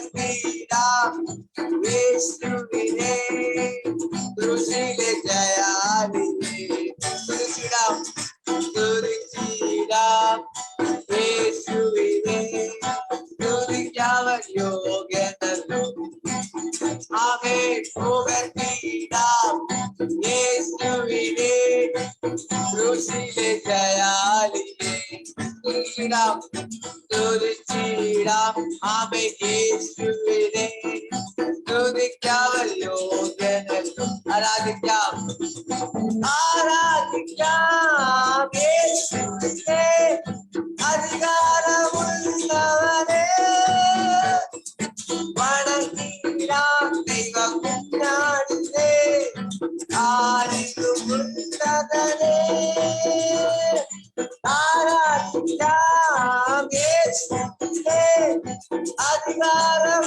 പുകഴ്ത്തിടാം യേശുവിനെ ക്രൂശിലെ ജയാളിയെ സ്തുതിച്ചിടാം സ്തുതിച്ചിടാം യേശുവിനെ സ്തുതിക്കാവൻ യോഗ്യനല്ലോ ആമേൻ പുകഴ്ത്തിടാം യേശുവിനെ ക്രൂശിലെ ജയാളിയെ സ്തുതിച്ചിടാം സ്തുതിച്ചിടാം ആമേൻ യേശുവിനെ സ്തുതിക്കാവൻ യോഗ്യനല്ലോ ആരാധിക്കാം ആരാധിക്കാം യേശുവിനെ അധികാരമുള്ളവനെ വണങ്ങിടാം ദൈവകുഞ്ഞാടിനെ ആരിലുമുള്ളതനെ ആരാധിക്കാം യേശുവിനെ അധികാരം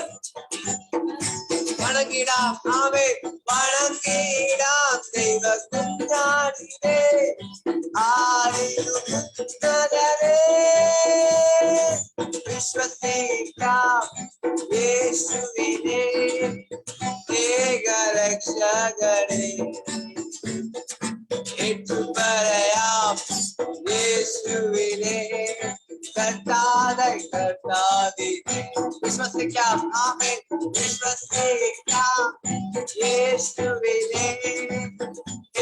വണങ്ങിടാം ആമേൻ വണങ്ങിടാം ദൈവകുഞ്ഞാടിനെ ആരിലുമുള്ളതനെ വിശ്വസിക്കാം യേശുവിനെ ഏകരക്ഷകനെ ഏറ്റുപറയാം യേശുവിനെ കർത്താവിനെ വിശ്വസിക്കാം ആമേൻ വിശ്വസിക്കാം യേശുവിനെ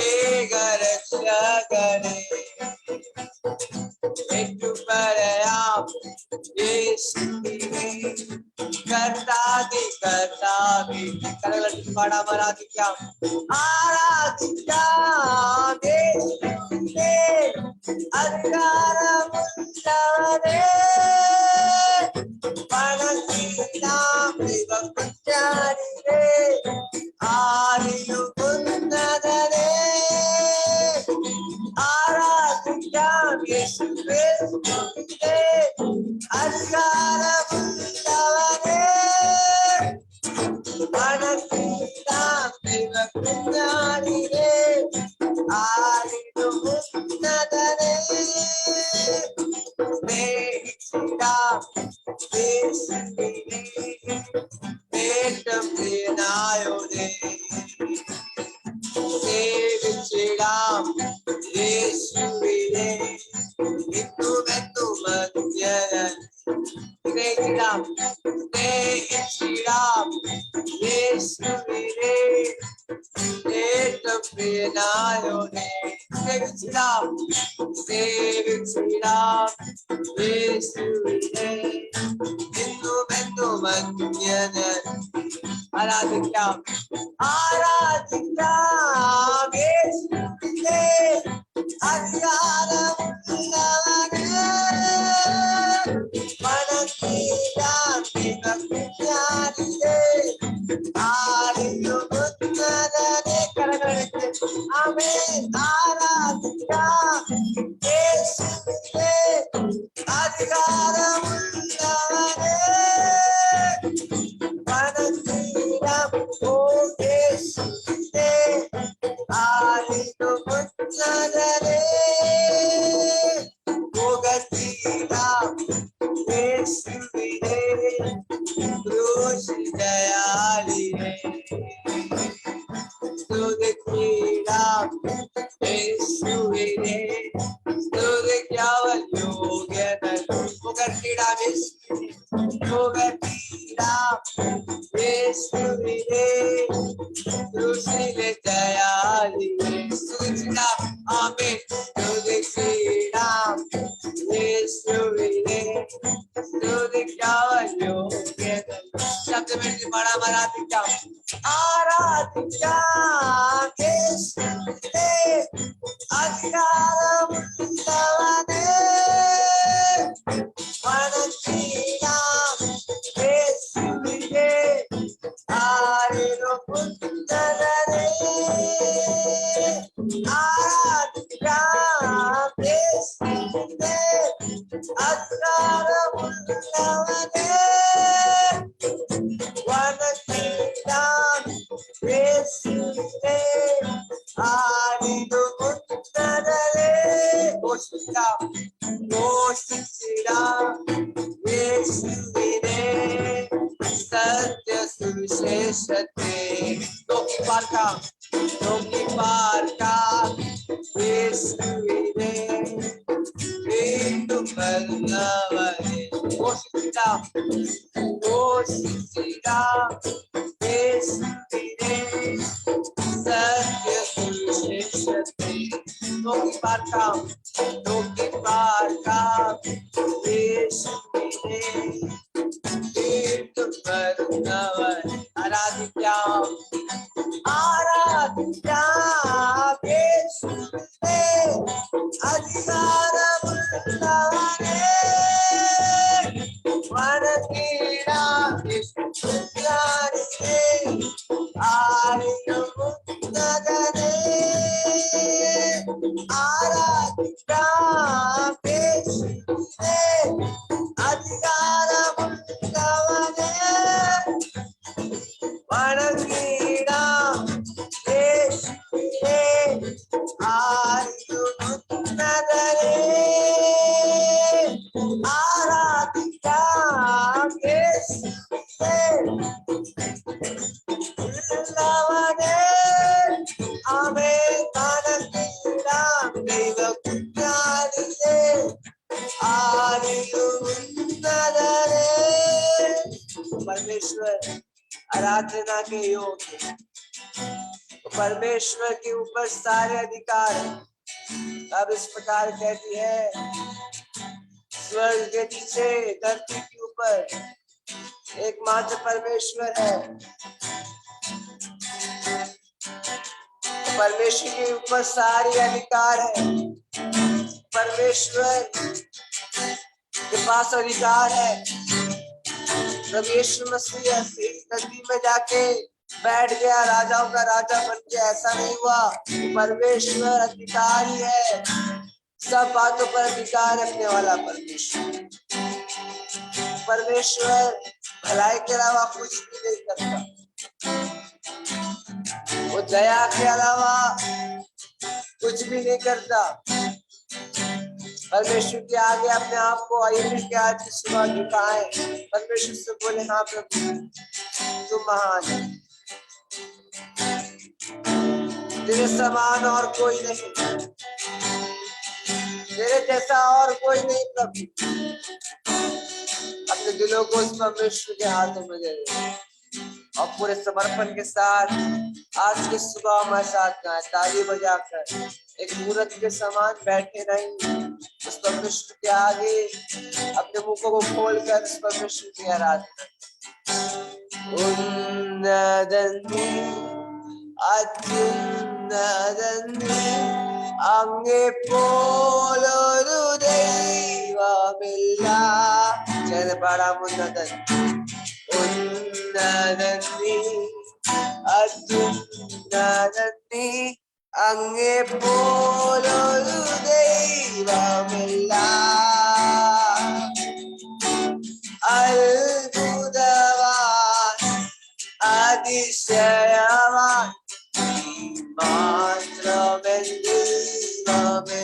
ഏകരക്ഷകനെ ഏറ്റുപറയാം യേശുവിനെ കർത്താവേ കരകളത്തിൽ പാടാം ആരാധിക്കാം ആരാധിക്കാം യേശുവിനെ അധികാരമുള്ളവനെ വണങ്ങിടാം ദൈവകുഞ്ഞാടിനെ ആരിലുമുള്ളതനെ ആരാധിക്കാം യേശുവിനെ അധികാരമുള്ളവനെ വണങ്ങിടാം ദൈവകുഞ്ഞാടിനെ ആരിലുമുള്ളതനെ സ്നേഹിച്ചിടാം യേശുവിനെ ഏറ്റവും പ്രിയനായോനെ സേവിച്ചിടാം യേശുവിനെ ഇന്നുമെന്നും മധ്യരൻ സ്നേഹിച്ചിടാം യേശുവിനെ ഏറ്റവും പ്രിയനായോനെ സേവിച്ചിടാം യേശുവിനെ ഇന്നുമെന്നും മധ്യരൻ ആരാധിക്കാം യേശുവിനെ അധികാരമുള്ളവനെ വണങ്ങിടാം ദൈവകുഞ്ഞാടിനെ ആരിലുമുള്ളതനെ കരങ്ങളെടുത്ത് ആമേൻ ആരാധിക്കാം യേശുവിനെ അധികാരമുള്ളവനെ വണങ്ങിടാം ഓ യേശുവിനെ ആരിലുമുള്ളതനെ പുകഴ്ത്തിടാം യേശുവിനെ ക്രൂശിൽ ജയാളിനെ സ്തുതിച്ചിടാം യേശുവിനെ സ്തുതിക്കാവൻ യോഗ്യനല്ലോ പുകഴ്ത്തിടാം യേശുവിനെ ക്രൂശിലെ ജയാളിനെ സ്തുതിച്ചിടാം ആമേൻ സ്തുതിച്ചിടാം യേശുവിനെ സ്തുതിക്കാവൻ യോഗ്യനല്ലോ ശബ്ദമെടുത്ത് പാടാം ആരാധിക്കാം യേശുവിനെ അധികാരമുള്ളവനെ വണങ്ങിടാം യേശുവിനെ ആരിലുമുള്ളതനെ ആരാധിക്കാം യേശുവിനെ അധികാരമുള്ളവനെ വണങ്ങിടാം യേശുവിനെ ആരിലുമുള്ളതനെ ഘോഷിച്ചിടാം യേശുവിനെ സത്യ സുവിശേഷത്തെ നോക്കി പാർക്കാം, നോക്കി പാർക്കാം യേശുവിനെ വീണ്ടും വരുന്നവനെ ഘോഷിച്ചിടാം, ഘോഷിച്ചിടാം യേശുവിനെ സത്യ സുവിശേഷത്തെ നോക്കി പാർക്കാം, നോക്കി പാർക്കാം യേശുവിനെ വീണ്ടും വരുന്നവൻ ആരാധിക്കാം, ആരാധിക്കാം യേശുവിനെ അധികാരമുള്ളവനെ വണങ്ങിടാം യേശുവിനെ ആരെയും ഉന്നതനെ ആരാധിക്കാം യേശുവിനെ അധികാരമുള്ളവനെ വണങ്ങിടാം യേശുവിനെ ആരെയും ഉന്നതനെ ആരാധിക്കാം യേശുവിനെ ഉള്ളവനെ ആമേൻ വണങ്ങിടാം ദൈവകുഞ്ഞാടിനെ आरियो नदरे परमेश्वर आराधना के योग्य, परमेश्वर के ऊपर सारे अधिकार है। अब इस प्रकार कहती है, स्वर्ग के नीचे धरती के ऊपर एकमात्र परमेश्वर है। परमेश्वर के ऊपर सारे अधिकार है। परमेश्वर के पास अधिकार है। प्रभु यीशु मसीह नदी में जाके बैठ गया, राजाओं का राजा बन गया, ऐसा नहीं हुआ। परमेश्वर अधिकारी है, सब बातों पर अधिकार रखने वाला परमेश्वर। परमेश्वर भलाई के अलावा कुछ भी नहीं करता, वो दया के अलावा कुछ भी नहीं करता। परमेश्वर के आगे अपने आप को आइए के आज की सुबह झुकाएं, परमेश्वर से बोले, हाँ प्रभु तुम महान है, तेरे समान और कोई नहीं, तेरे जैसा और कोई नहीं प्रभु। अपने दिलों को उस परमेश्वर के हाथों में दे दे और पूरे समर्पण के साथ आज की सुबह हमारे साथ गाएं, ताली बजाकर एक मूर्त के समान बैठे नहीं, उस परमेश्वर के आगे अपने मुखों को खोलकर उस परमेश्वर की आराधना। उन्नतनी अत्युन्नतनी അങ്ങേ പോലൊരു ദൈവമില്ല. ചേർന്ന് പാടാം. ഉന്നതൻ ഉന്നതൻ നീ അത്യുന്നതൻ നീ അങ്ങേ പോലൊരു ദൈവമില്ല. അത്ഭുതവാൻ അതിശയവാൻ മാത്രമൻ ദൈവമേ.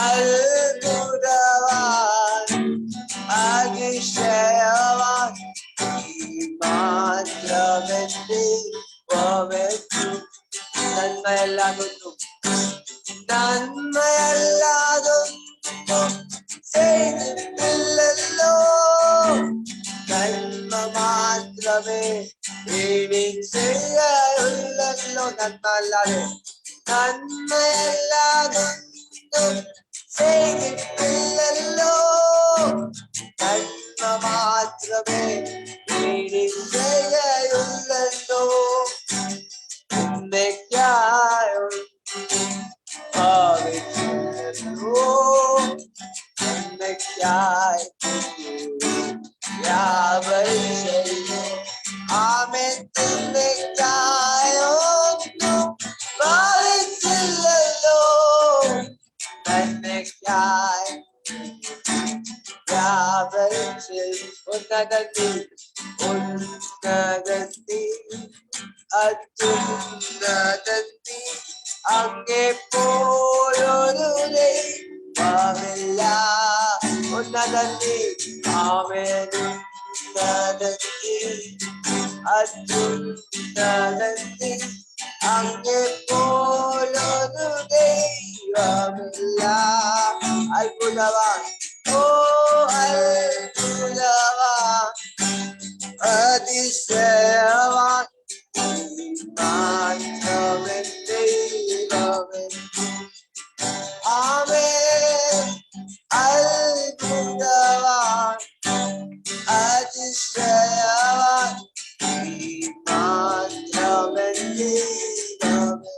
അത്ഭുതവാൻ അതിശയവാൻ മാത്രമൻ ദൈവമേ. നന്മയല്ലാതൊന്നും നന്മയല്ലാതൊന്നും ചെയ്തിട്ടില്ലല്ലോ. നന്മ മാത്രമേ ഇനി ചെയ്യാനുള്ളല്ലോ. നന്മയല്ലാതൊന്നും ചെയ്തിട്ടില്ലല്ലോ. നന്മ മാത്രമേ ഇനി ചെയ്യാനുള്ളല്ലോ. നന്മയ്ക്കായി ഭാവിച്ചില്ലല്ലോ. നന്മയ്ക്കായി യാവരും ചെയ്യും. ആമേൻ. നന്മയ്ക്കായൊന്നും ഭാവിച്ചില്ലല്ലോ. നന്മയ്ക്കായി യാവരും ചെയ്യും. ഉന്നതത്തി ഉന്നതത്തി അത്യുന്നതത്തി അങ്ങേ പോലൊരു ദൈവമില്ല. ಉನ್ನತಲ್ಲಿ ಆಮೇಲೆ ಉನ್ನತಲ್ಲಿ ಅತ್ಯುನ್ನತಲ್ಲಿ അങ്ങേ പോലൊരു ദൈവമില്ല. അത്ഭുതവാൻ ഓ അത്ഭുതവാൻ അതിശയവാൻ മാത്രമൻ ദൈവമേ. ആമേൻ. അത്ഭുതവാൻ അതിശയവാൻ മാത്രമൻ ദൈവമേ.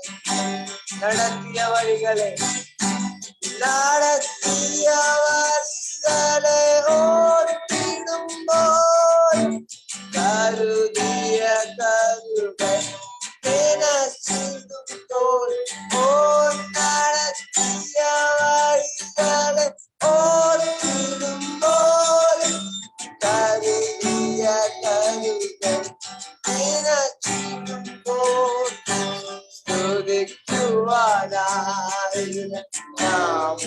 നടത്തിയ വഴികളെ ഓർത്തിടുമ്പോൾ കരുതിയ കരുകൾ നനച്ചിടുമ്പോൾ നടത്തിയ വഴികളെ ഓർത്തിടുമ്പോൾ കരുതിയ കരുകൾ നനച്ചിടുമ്പോൾ സ്തുതിക്കുവാനായി നാം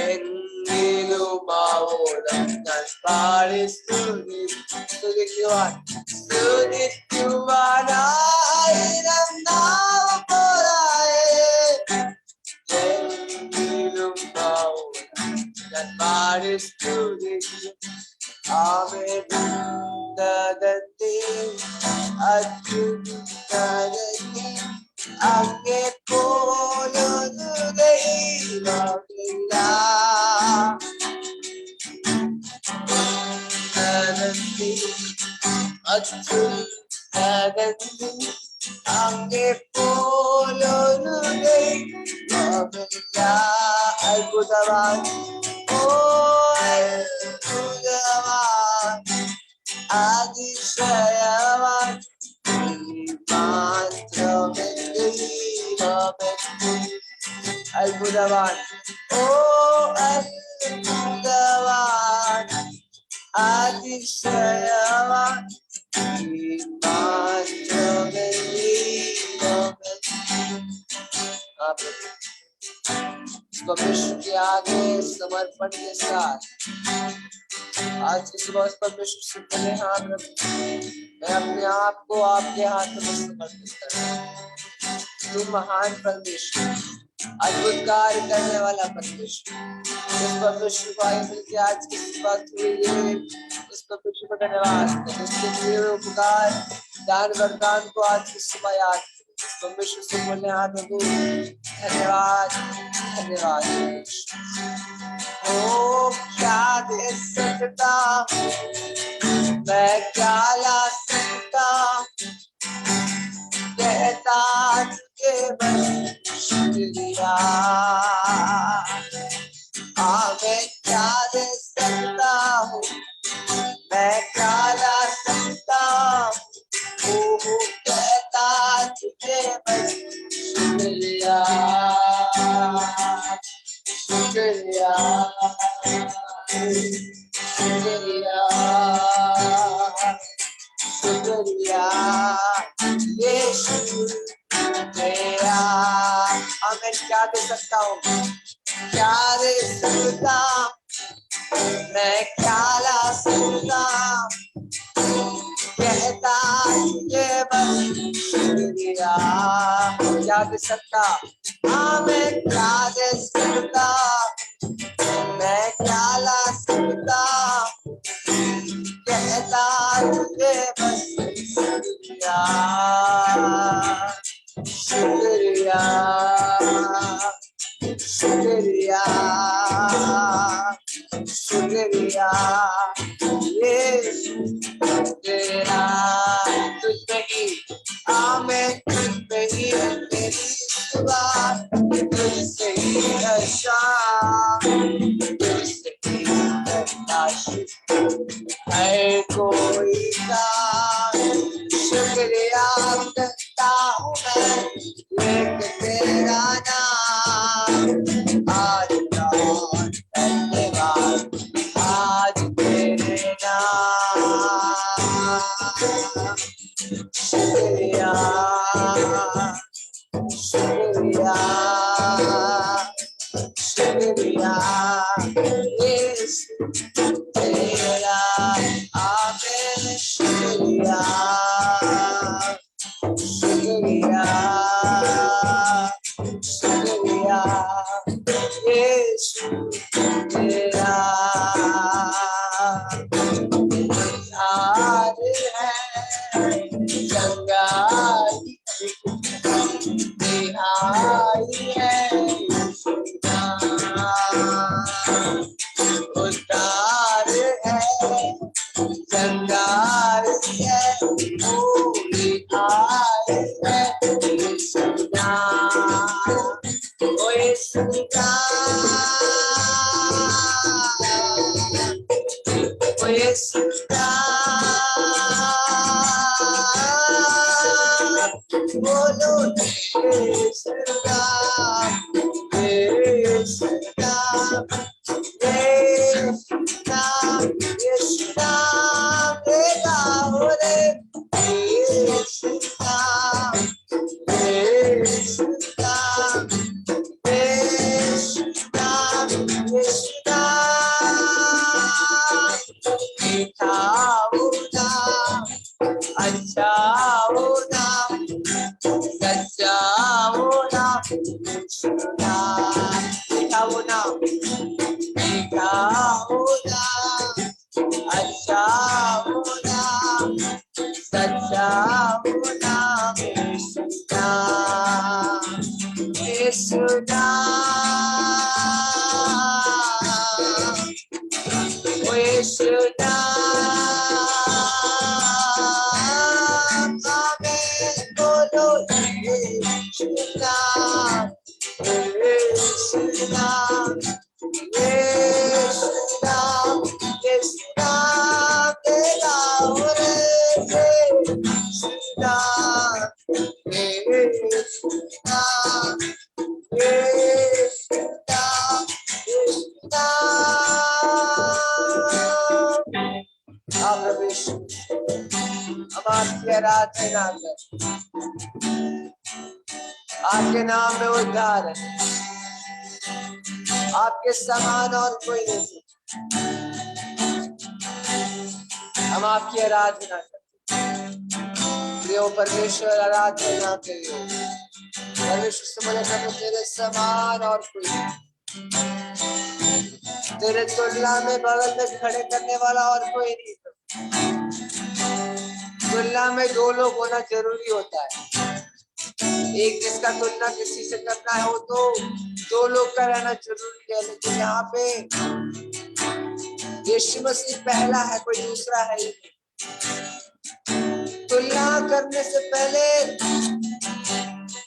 എങ്കിലും ആവോളം ഞാൻ പാടി സ്തുതിക്കുവാനായിരം നാം എങ്കിലും ആവോളം ഞാൻ പാടി സ്തുതിക്കും. ആമേൻ. അത്യുന്നതത്തിൽ അങ്ങേ പോലൊരു ദൈവമില്ല. അത്യുന്നതത്തിൽ അങ്ങേ പോലൊരു ദൈവമില്ല. അത്ഭുതവാൻ ഓ അത്ഭുതവാൻ അതിശയവാൻ അത്ഭുതവാൻ ഓ അത്ഭുതവാൻ അതിശയവാൻ परमेश्वर के आगे समर्पण के साथ आज की सुबह परमेश्वर से बोले हाथ रखो, मैं अपने आप को आपके हाथ में समर्पित करता हूं। तू महान परमेश्वर, अद्भुत कार्य करने वाला परमेश्वर, उस परमेश्वर को आए मिलकर आज की सुबह हुई है, उस परमेश्वर को धन्यवाद जिसके दिए हुए उपकार दान वरदान को आज की सुबह याद परमेश्वर से बोलने हाथ रखो। धन्यवाद धन्यवाद। ओ क्या दे सकता मैं, क्या ला सकता, कहता तुझे बस शुक्रिया। मैं क्या दे सकता हूँ, मैं क्या ला सकता हूँ, कहता तुझे बस शुक्रिया शुक्रिया शुक्रिया शुक्रिया यीशु तेरा। मैं क्या दे सकता हूँ, क्या दे सकता, मैं क्या ला सकता, कहता तुझे बस शुक्रिया। क्या दे सकता, मैं क्या दे सकता, मैं क्या ला सकता, कहता तुझे बस शुक्रिया शुक्रिया शुक्रिया शुक्रिया यीशु तेरा। तुझ पे ही आमें, तुझ पे ही मेरी सुबह, तुझसे ही शाम, तुझसे ही है कोई का। शुक्रिया करता हूँ मैं लेके तेरा नाम। आज धन्यवाद आज तेरे नाम। शुक्रिया शुक्रिया शुक्रिया तेरा आगे शुक्रिया शुक्रिया शुक्रिया यीशु तेरा हार है चंगाई आई है उद्धार है चंगाई है पूरी आई है यीशुदा ओ यीशुदा ओ यीशुदा बोलो यीशुदा यीशुदा यीशुदा यीशुदा मेरा हो रे यीशुदा यीशुदा यीशुदा यीशुदा मीठा होना अच्छा होना सच्चा होना यीशुदा मीठा होना मीठा होना अच्छा होना सच्चा होना यीशुदा यीशुदा यीशुदा आमेन बोलो यीशुदा यीशुदा यीशुदा यीशुदा तेरा हो रे यीशुदा यीशुदा यीशुदा यीशुदा आप प्रभु हम आपकी आराधना कर आपके नाम में उद्धार है आपके समान और कोई नहीं हम आपकी आराधना करते प्रिय परमेश्वर आराधना करिए परमेश्वर से बोले प्रभु तेरे समान और कोई नहीं तेरे तुलना में बगल में खड़े करने वाला और कोई नहीं तुलना में दो लोग होना जरूरी होता है एक जिसका तुलना किसी से करना है वो तो दो लोग का रहना जरूरी है लेकिन यहाँ पे यीशु मसीह पहला है कोई दूसरा है तुलना करने से पहले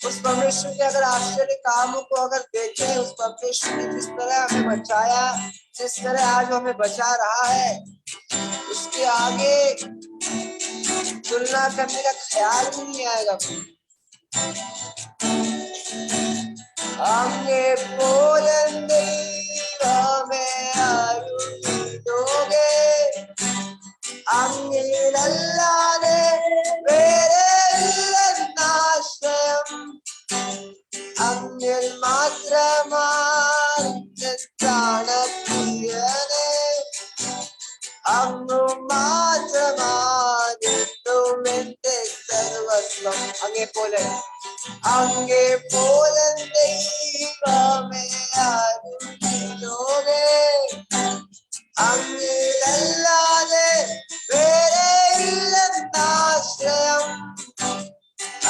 उस परमेश्वर के अगर आश्चर्य कामों को अगर देखें उस परमेश्वर ने जिस तरह हमें बचाया जिस तरह आज हमें बचा रहा है उसके आगे तुलना करने का ख्याल भी नहीं आएगा हमने बोलंदे हमें आरुदोगे अंगिलल्लाने वेरे लन्नाश्रयम अंगिल मात्रमान प्राणप्रियने अंगु मात्रमान तुमेंते सर्वस्वम अंगे पोलन दैवमे आरुदोगे अंगिलल्लाने वेरे लन्नाश्रयम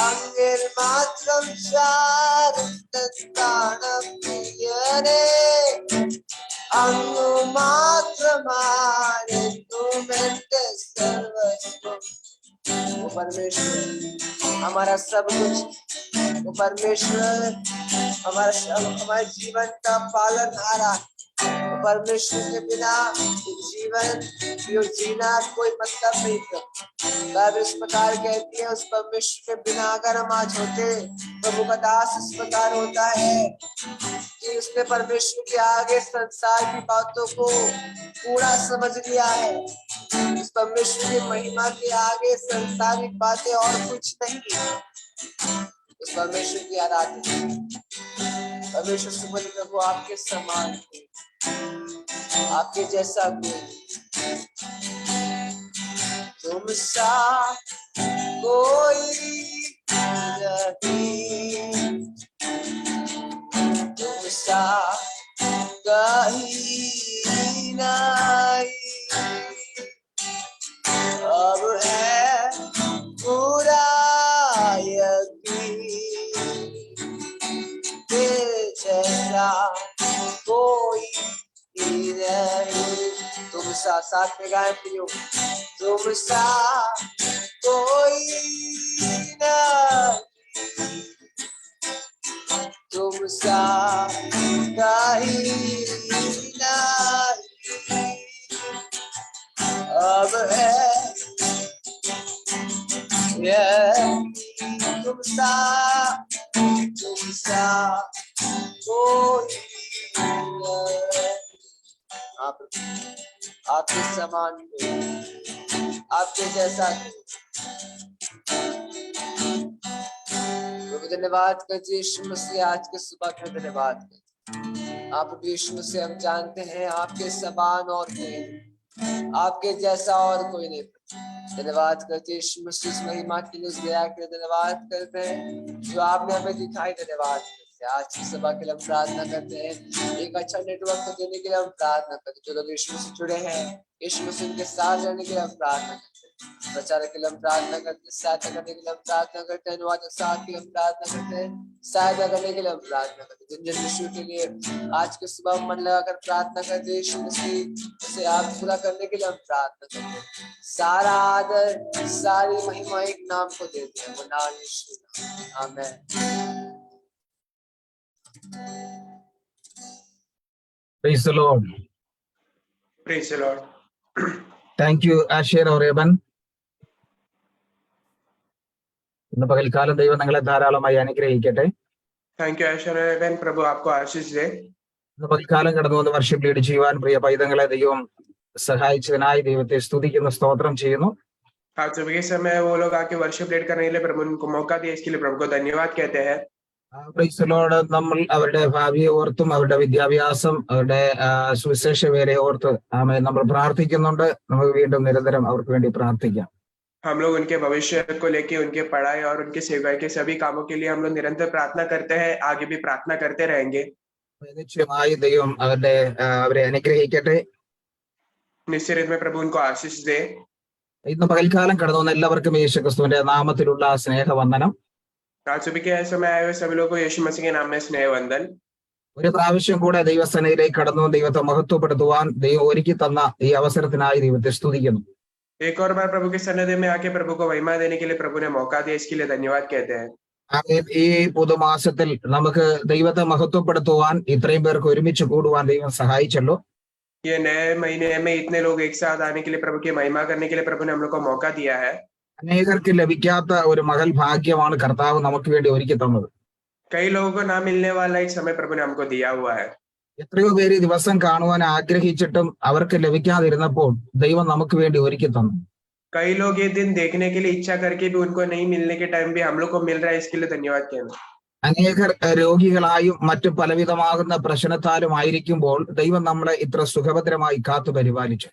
अंगिल मात्रम प्राणप्रियने अंगु मात्रमाने तुमेंते सर्वस्वम वो परमेश्वर हमारा सब कुछ वो परमेश्वर हमारे जीवन का पालनहारा परमेश्वर के बिना जीवन जीना कोई मतलब नहीं था बाइबल इस प्रकार कहती है उस परमेश्वर के बिना अगर हम आज होते प्रभु का दास इस प्रकार होता है कि उसने परमेश्वर के आगे संसार की बातों को पूरा समझ लिया है उस परमेश्वर की महिमा के आगे संसारिक बातें और कुछ नहीं उस परमेश्वर की आराधना परमेश्वर से बोले प्रभु आपके समान आपके जैसा कोई, तुम सा कोई नहीं, तुम सा कहीं नहीं। अब है पूरा यकीन, जैसा कोई नहीं। तुम सा, साथ में गाएं प्रियो, तुम सा कोई नहीं, तुम सा कहीं नहीं। अब है तुम सा कोई नहीं। आपके समान आपके जैसा। धन्यवाद करते यीशु मसीह, आज के सुबह के धन्यवाद करते आप यीशु मसीह। हम जानते हैं आपके समान और कोई, आपके जैसा और कोई नहीं। धन्यवाद करते यीशु मसीह, महिमा के लिए, दया के लिए धन्यवाद करते हैं जो आपने हमें दिखाई। धन्यवाद आज की सभा के लिए हम प्रार्थना करते हैं, एक अच्छा नेटवर्क देने के लिए हम प्रार्थना करते हैं। जो लोग यीशु से जुड़े हैं, यीशु मसीह उनके साथ रहने के लिए हम प्रार्थना करते हैं। प्रचार के लिए हम प्रार्थना करते हैं, सहायता करने के लिए हम प्रार्थना करते हैं, अनुवादक साथ के लिए हम प्रार्थना करते हैं, सहायता करने के लिए हम प्रार्थना करते हैं। जिन जिन विषयों के लिए आज के सुबह मन लगाकर प्रार्थना करते हैं, यीशु मसीह उसे आप पूरा करने के लिए हम प्रार्थना करते हैं। सारा आदर, सारी महिमा एक नाम को देते हैं, वो नाम यीशु। आमीन। Praise the Lord. Praise the Lord. Thank you, Asher or Eban. ഇന്ന് പകൽക്കാലം ദൈവം നിങ്ങളെ ധാരാളമായി അനുഗ്രഹിക്കട്ടെ. Thank you, Asher or Eban. പ്രഭു आपको आशीष दे. ഇന്ന് പകൽക്കാലം കടന്നു വന്ന് വർഷിപ്പ് ലീഡ് ചെയ്യുവാൻ പ്രിയ പൈതങ്ങളെ ദൈവം സഹായിച്ചതിനായി ദൈവത്തെ സ്തുതിക്കുന്ന, സ്തോത്രം ചെയ്യുന്നു. आज सुबह के समय वो लोग आके वर्शिप लीड करने के लिए प्रभु उनको मौका दिया, इसके लिए प्रभु को धन्यवाद कहते हैं। Price the Lord. നമ്മൾ അവരുടെ ഭാവിയെ ഓർത്തും അവരുടെ വിദ്യാഭ്യാസം, അവരുടെ സുവിശേഷ വേലയെ ഓർത്ത് നമ്മൾ പ്രാർത്ഥിക്കുന്നുണ്ട്. നമുക്ക് വീണ്ടും നിരന്തരം അവർക്ക് വേണ്ടി പ്രാർത്ഥിക്കാം. हम लोग उनके भविष्य को लेके, उनके पढ़ाई और उनके सेवा के सभी कामों के लिए हम लोग निरंतर प्रार्थना करते हैं, आगे भी प्रार्थना करते रहेंगे। നിശ്ചയമായി ദൈവം അവരെ അനുഗ്രഹിക്കട്ടെ. निश्चित में प्रभु उनको आशीष दे. ഇന്ന് പകൽക്കാലം കടന്നു വന്ന എല്ലാവർക്കും യേശുക്രിസ്തുവിന്റെ നാമത്തിലുള്ള സ്നേഹവന്ദനം. आज सुबह के समय आए हुए सभी लोगों को यीशु मसीह के नाम में स्नेह वंदन. ഒരു പ്രാവശ്യം കൂടെ ദൈവസന്നിധിയിലേക്ക് കടന്നു ദൈവത്തെ മഹത്വപ്പെടുത്തുവാൻ ദൈവം ഒരുക്കി തന്ന ഈ അവസരത്തിനായി ദൈവത്തെ സ്തുതിക്കുന്നു. एक और बार प्रभु के सन्निधि में आके प्रभु को महिमा देने के लिए प्रभु ने मौका दिया, इसके लिए धन्यवाद कहते हैं. ഈ പുതുമാസത്തിൽ നമുക്ക് ദൈവത്തെ മഹത്വപ്പെടുത്തുവാൻ ഇത്രയും പേർക്ക് ഒരുമിച്ച് കൂടുവാൻ ദൈവം സഹായിച്ചല്ലോ. ये नए महीने में इतने लोग एक साथ आने के लिए, प्रभु की महिमा करने के लिए प्रभु ने हम लोग को मौका दिया है. അനേകർക്ക് ലഭിക്കാത്ത ഒരു മകൾ ഭാഗ്യമാണ് കർത്താവ് നമുക്ക് വേണ്ടി ഒരുക്കി തന്നത്. कई लोगों को ना मिलने वाला एक समय प्रभु ने हमको दिया हुआ है. എത്രയോ പേര് ദിവസം കാണുവാൻ ആഗ്രഹിച്ചിട്ടും അവർക്ക് ലഭിക്കാതിരുന്നപ്പോൾ ദൈവം നമുക്ക് വേണ്ടി ഒരുക്കി തന്നു. कई लोग ये दिन देखने के लिए इच्छा करके भी उनको नहीं मिलने के टाइम भी हम लोग को मिल रहा है, इसके लिए धन्यवाद कहना. അനേകർ രോഗികളായും മറ്റു പലവിധമാകുന്ന പ്രശ്നത്താലും ആയിരിക്കുമ്പോൾ ദൈവം നമ്മളെ ഇത്ര സുഖഭദ്രമായി കാത്തു പരിപാലിച്ചു.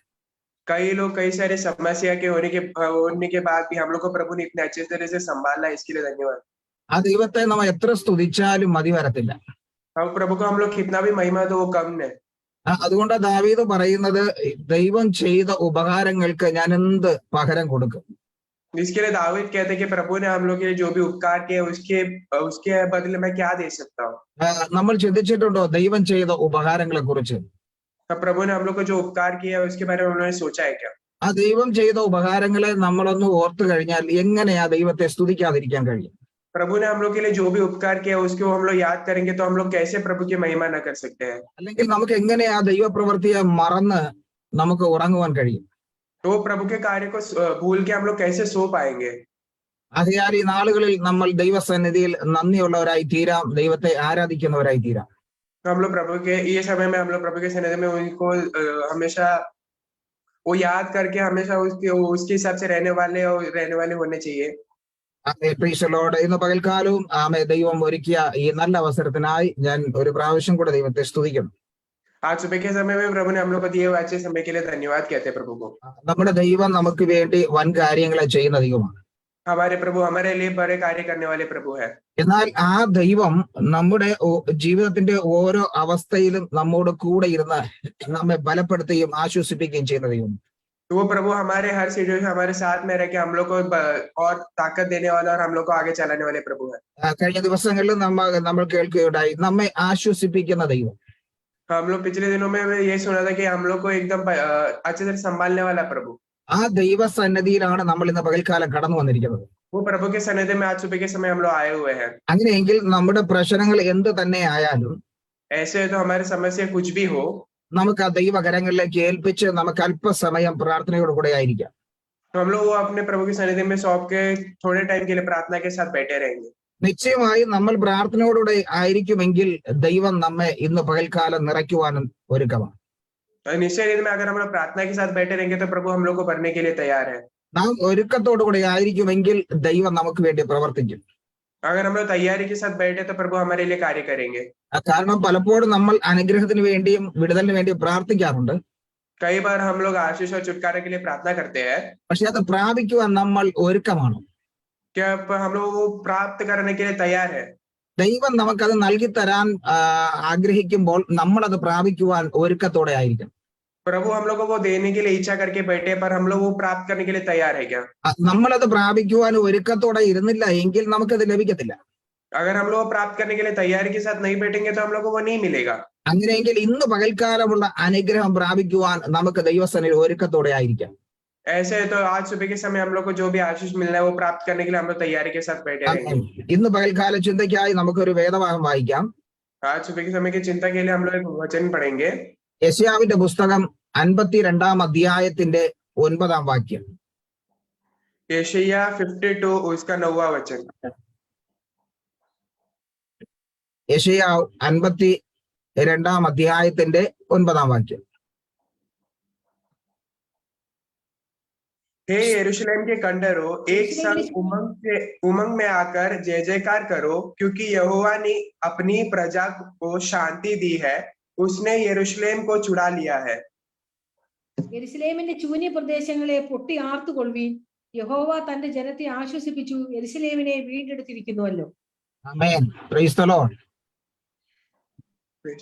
कई लोग कई सारे समस्या के होने के बाद भी हम लोग को प्रभु ने इतने अच्छे तरह से संभाला, इसके लिए धन्यवाद. ആ ദൈവത്തെ നമ്മൾ എത്ര സ്തുതിച്ചാലും മതി വരത്തില്ല. हम प्रभु को हम लोग कितना भी महिमा दो वो कम है. അതുകൊണ്ട് ദാവീദ് പറയുന്നത്, ദൈവം ചെയ്ത ഉപകാരങ്ങൾക്ക് ഞാൻ എന്ത് പകരം കൊടുക്കും. इसके लिए दाऊद कहते हैं कि प्रभु ने हम लोग के लिए जो भी उपकार किए उसके बदले में क्या दे सकता हूँ. നമ്മൾ ചിന്തിച്ചിട്ടുണ്ടോ ദൈവം ചെയ്ത ഉപകാരങ്ങളെ കുറിച്ച്? प्रभु ने हम लोग को जो उपकार किया उसके बारे में उन्होंने सोचा है क्या? ആ ദൈവം ചെയ്ത ഉപകാരങ്ങളെ നമ്മളൊന്ന് ഓർത്തു കഴിഞ്ഞാൽ എങ്ങനെയാ ദൈവത്തെ സ്തുതിക്കാതിരിക്കാൻ കഴിയും? प्रभु ने हम लोग के लिए जो भी उपकार किया उसको हम लोग याद करेंगे तो हम लोग कैसे प्रभु की महिमा न कर सकते हैं? അല്ലെങ്കിൽ നമുക്ക് എങ്ങനെയാ ദൈവപ്രവൃത്തിയെ മറന്ന് നമുക്ക് ഉറങ്ങുവാൻ കഴിയും? तो प्रभु के कार्य को भूल के हम लोग कैसे सो पाएंगे? ആകയാൽ ഈ നാളുകളിൽ നമ്മൾ ദൈവസന്നിധിയിൽ നന്ദിയുള്ളവരായി തീരാം, ദൈവത്തെ ആരാധിക്കുന്നവരായി തീരാം. तो हम लोग प्रभु के ये समय में हम लोग प्रभु के सन्निधि में उनको हमेशा वो याद करके हमेशा उसके हिसाब से रहने वाले होने चाहिए. ഇന്ന് പകൽക്കാലവും ദൈവം ഒരുക്കിയ ഈ നല്ല അവസരത്തിനായി ഞാൻ ഒരു പ്രാവശ്യം കൂടെ ദൈവത്തെ സ്തുതിക്കുന്നു. आज सुबह के समय में प्रभु ने हम लोग को दिए हुए अच्छे समय के लिए धन्यवाद कहते हैं प्रभु को। നമ്മുടെ ദൈവം നമുക്ക് വേണ്ടി വൻ കാര്യങ്ങളെ ചെയ്യുന്ന ദൈവമാണ്. हमारे प्रभु हमारे लिए बड़े कार्य करने वाले प्रभु है। എന്നാൽ ആ ദൈവം നമ്മുടെ ജീവിതത്തിന്റെ ഓരോ അവസ്ഥയിലും നമ്മോട് കൂടെ ഇരുന്ന് നമ്മെ ബലപ്പെടുത്തുകയും ആശ്വസിപ്പിക്കുകയും ചെയ്യുന്ന ദൈവം. तो वो प्रभु हमारे हर सिचुएशन हमारे साथ में रह के हम लोग को और ताकत देने वाला और हम लोग को आगे चलाने वाले प्रभु है। കഴിഞ്ഞ ദിവസങ്ങളിൽ നമ്മൾ കേൾക്കുകയുണ്ടായി നമ്മെ ആശ്വസിപ്പിക്കുന്ന ദൈവം. हम लोग पिछले दिनों में ये सुना था कि हम लोग को एकदम अच्छे से संभालने वाला प्रभु। ആ ദൈവസന്നിധിയിലാണ് നമ്മൾ ഇന്ന് പകൽക്കാലം കടന്നു വന്നിരിക്കുന്നത്. वो प्रभु के सन्निधि में आज सुबह के समय हम लोग आए हुए हैं। അങ്ങനെയെങ്കിൽ നമ്മുടെ പ്രശ്നങ്ങൾ എന്ത് തന്നെ ആയാലും ऐसे तो हमारी समस्या कुछ भी हो, നമുക്ക് ആ ദൈവകരങ്ങളിലേക്ക് ഏൽപ്പിച്ച് നമുക്ക് അല്പസമയം പ്രാർത്ഥനയോട് കൂടെ ആയിരിക്കാം. तो हम लोग वो अपने प्रभु के सन्निधि में सौंप के थोड़े टाइम के लिए प्रार्थना के साथ बैठे रहेंगे। നിശ്ചയമായി നമ്മൾ പ്രാർത്ഥനയോടുകൂടെ ആയിരിക്കുമെങ്കിൽ ദൈവം നമ്മെ ഇന്ന് പകൽക്കാലം നിറയ്ക്കുവാനും ഒരുക്കമാണ്. निश्चय में अगर हम लोग प्रार्थना के साथ बैठे रहेंगे तो प्रभु हम लोग को भरने के लिए तैयार है। നാം ഒരുക്കത്തോടുകൂടി ആയിരിക്കുമെങ്കിൽ ദൈവം നമുക്ക് വേണ്ടി പ്രവർത്തിക്കും. अगर हम लोग तैयारी के साथ बैठे तो प्रभु हमारे लिए कार्य करेंगे। കാരണം പലപ്പോഴും നമ്മൾ അനുഗ്രഹത്തിന് വേണ്ടിയും വിടുതലിന് വേണ്ടിയും പ്രാർത്ഥിക്കാറുണ്ട്. कई बार हम लोग आशीष और छुटकारे के लिए प्रार्थना करते हैं, പക്ഷെ അത് പ്രാപിക്കുവാൻ നമ്മൾ ഒരുക്കമാണ്. क्या हम लोग वो प्राप्त करने के लिए तैयार है? ദൈവം നമുക്കത് നൽകി തരാൻ ആഗ്രഹിക്കുമ്പോൾ നമ്മൾ അത് പ്രാപിക്കുവാൻ ഒരുക്കത്തോടെ ആയിരിക്കും. प्रभु हम लोग को वो देने के लिए इच्छा करके बैठे, पर हम लोग वो प्राप्त करने के लिए तैयार है क्या? നമ്മളത് പ്രാപിക്കുവാൻ ഒരുക്കത്തോടെ ഇരുന്നില്ല എങ്കിൽ നമുക്കത് ലഭിക്കത്തില്ല. अगर हम लोग प्राप्त करने के लिए तैयारी के साथ नहीं बैठेंगे तो हम लोग को वो नहीं मिलेगा। അങ്ങനെയെങ്കിൽ ഇന്ന് പകൽക്കാലമുള്ള അനുഗ്രഹം പ്രാപിക്കുവാൻ നമുക്ക് ദൈവസന്നിധിയിൽ ഒരുക്കത്തോടെ ആയിരിക്കാം. ऐसे तो आज सुबह के समय हम लोग को जो भी आशीष मिलना है वो प्राप्त करने के लिए हम लोग तैयारी के साथ बैठे रहेंगे। ഇന്ന് പകൽക്കാല ചിന്തയ്ക്കായി നമുക്കൊരു വേദഭാഗം വായിക്കാം. आज सुबह के समय की चिंता के लिए हम लोग एक वचन पढ़ेंगे। യെശയ്യാവിന്റെ പുസ്തകം 52 അധ്യായത്തിന്റെ 9 വാക്യം. यशायाह 52 उसका 9वां वचन। യെശയ്യാവ് 52 അധ്യായത്തിന്റെ 9 വാക്യം. हे यरूशलेम के खंडहरों, एक संग उमंग में आकर जय जयकार करो, क्योंकि यहोवा ने अपनी प्रजा को शांति दी है, उसने यरूशलेम को छुड़ा लिया है। യെരുശലേമിന്റെ ശൂന്യ പ്രദേശങ്ങളെ പൊട്ടി ആർത്തുകൊള്ളുവീൻ, യഹോവ തന്റെ ജനത്തെ ആശ്വസിപ്പിച്ചു, യെരുശലേമിനെ വീണ്ടെടുത്തിരിക്കുന്നുവല്ലോ. ആമേൻ. Praise the lord.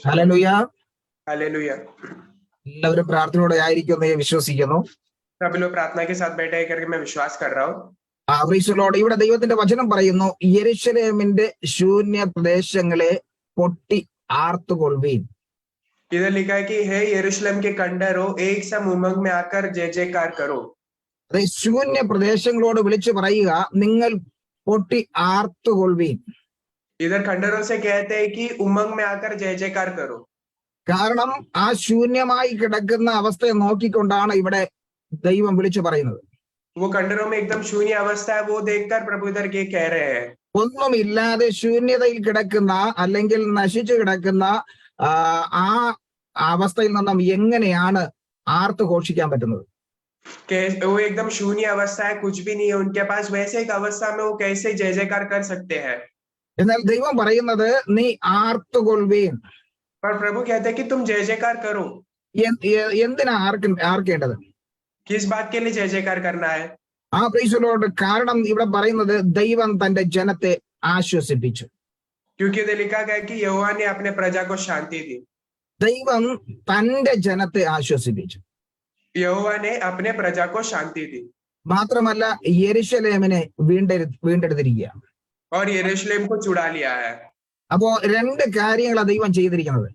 ഹല്ലേലൂയ. हालेलुया। എല്ലാവരും പ്രാർത്ഥനയോടെ ആയിരിക്കുമെന്ന് ഞാൻ വിശ്വസിക്കുന്നു. सब लोग प्रार्थना के साथ बैठे करके मैं विश्वास कर रहा हूँ। Price the Lord. ഇവിടെ ദൈവത്തിന്റെ വചനം പറയുന്നു, യെരൂശലേമിന്റെ ശൂന്യ പ്രദേശങ്ങളെ പൊട്ടി ആർത്തുകൊള്ളുവീൻ. इधर लिखा है कि हे यरूशलेम के खंडहरों, एक संग उमंग में आकर जय जयकार करो। അതായത് ശൂന്യ പ്രദേശങ്ങളോട് വിളിച്ചു പറയുക, നിങ്ങൾ പൊട്ടി ആർത്തുകൊള്ളുവീൻ. इधर खंडहरों से कहते हैं कि उमंग में आकर जय जयकार करो। കാരണം ആ ശൂന്യമായി കിടക്കുന്ന അവസ്ഥയെ നോക്കിക്കൊണ്ടാണ് ഇവിടെ ദൈവം വിളിച്ചു പറയുന്നത്. वो खंडहरों में एकदम शून्य अवस्था है, वो देखकर प्रभु इधर के कह रहे हैं। ഒന്നുമില്ലാതെ ശൂന്യതയിൽ കിടക്കുന്ന അല്ലെങ്കിൽ നശിച്ചു കിടക്കുന്ന ആ അവസ്ഥയിൽ നിന്നും എങ്ങനെയാണ് ആർത്ത് ഘോഷിക്കാൻ പറ്റുന്നത്? वो एकदम शून्य अवस्था है, कुछ भी नहीं है उनके पास, वैसे एक अवस्था में वो कैसे जय जयकार कर सकते हैं? എന്നാൽ ദൈവം പറയുന്നത് നീ ആർത്തുകൊള്ളുവീൻ. पर प्रभु कहते हैं कि तुम जय जयकार करो। എന്തിനാ ആർക്കേണ്ടത്? किस बात के लिए जय जयकार करना है? Price the Lord. കാരണം ഇവിടെ പറയുന്നത് ദൈവം തന്റെ ജനത്തെ ആശ്വസിപ്പിച്ചു. क्योंकि इधर लिखा गया कि यहोवा ने अपने प्रजा को शांति दी। ദൈവം തന്റെ ജനത്തെ ആശ്വസിപ്പിച്ചു. यहोवा ने अपने प्रजा को शांति दी। മാത്രമല്ല യെരൂശലേമിനെ വീണ്ടെടുത്തിരിക്കുക. और यरूशलेम को छुड़ा लिया है। അപ്പോ 2 കാര്യങ്ങളാണ് ദൈവം ചെയ്തിരിക്കുന്നത്.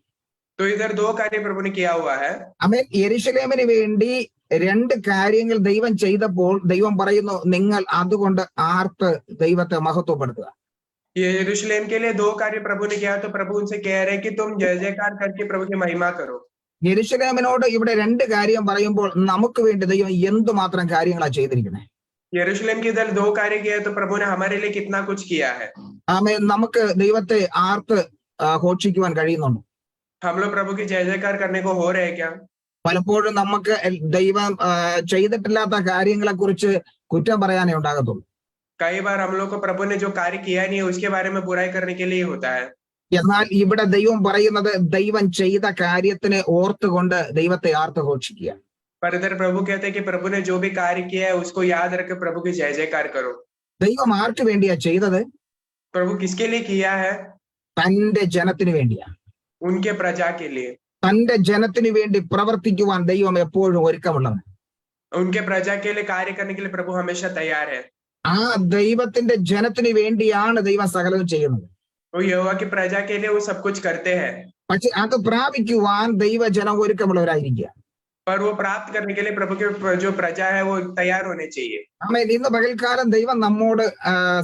तो इधर 2 कार्य प्रभु ने किया हुआ है। ആമേൻ. യെരൂശലേമിന് വേണ്ടി 2 കാര്യങ്ങൾ ദൈവം ചെയ്തപ്പോൾ ദൈവം പറയുന്നു, നിങ്ങൾ അതുകൊണ്ട് ആർത്ത് ദൈവത്തെ മഹത്വപ്പെടുത്തുക. यरूशलेम के लिए 2 कार्य प्रभु ने किया, तो प्रभु उनसे कह रहे हैं कि तुम जय जयकार करके प्रभु की महिमा करो। യെരൂശലേമിനോട് ഇവിടെ 2 കാര്യം പറയുമ്പോൾ നമുക്ക് വേണ്ടി ദൈവം എന്തുമാത്രം കാര്യങ്ങളാണ് ചെയ്തിരിക്കുന്നത്. यरूशलेम के इधर 2 कार्य किया, तो प्रभु ने हमारे लिए कितना कुछ किया है। ആമേൻ. നമുക്ക് ദൈവത്തെ ആർത്ത് ഘോഷിക്കുവാൻ കഴിയുന്നുണ്ട്. हम लोग प्रभु की जय जयकार करने को हो रहे हैं क्या? പലപ്പോഴും നമുക്ക് ദൈവം ചെയ്തിട്ടില്ലാത്ത കാര്യങ്ങളെ കുറിച്ച് കുറ്റം പറയാനേ ഉണ്ടാകത്തുള്ളൂ. कई बार हम लोग को प्रभु ने जो कार्य किया नहीं है उसके बारे में बुराई करने के लिए होता है। എന്നാൽ ഇവിടെ ദൈവം പറയുന്നത് ദൈവം ചെയ്ത കാര്യത്തിനെ ഓർത്തുകൊണ്ട് ദൈവത്തെ ആർത്തുഘോഷിക്കുക. पर इधर प्रभु कहते हैं कि प्रभु ने जो भी कार्य किया है उसको याद रख के प्रभु की जय जयकार करो। ദൈവം ആർക്ക് വേണ്ടിയാ ചെയ്തത്? प्रभु किसके लिए किया है? തന്റെ ജനത്തിന് വേണ്ടിയാ. उनके प्रजा के लिए। തന്റെ ജനത്തിന് വേണ്ടി പ്രവർത്തിക്കുവാൻ ദൈവം എപ്പോഴും ഒരുക്കമുള്ളവൻ. उनके प्रजा के लिए कार्य करने के लिए प्रभु हमेशा तैयार है। ആ ദൈവത്തിന്റെ ജനത്തിന് വേണ്ടിയാണ് ദൈവം സകലവും ചെയ്യുന്നത്. वो यहोवा की प्रजा के लिए वो सब कुछ करते हैं। പക്ഷെ അത് പ്രാപിക്കുവാൻ ദൈവജനം ഒരുക്കമുള്ളവരായിരിക്കുക. पर वो प्राप्त करने के लिए प्रभु के जो प्रजा है वो तैयार होने चाहिए। ആമേൻ. ഇന്ന് പകൽക്കാലം ദൈവം നമ്മോട്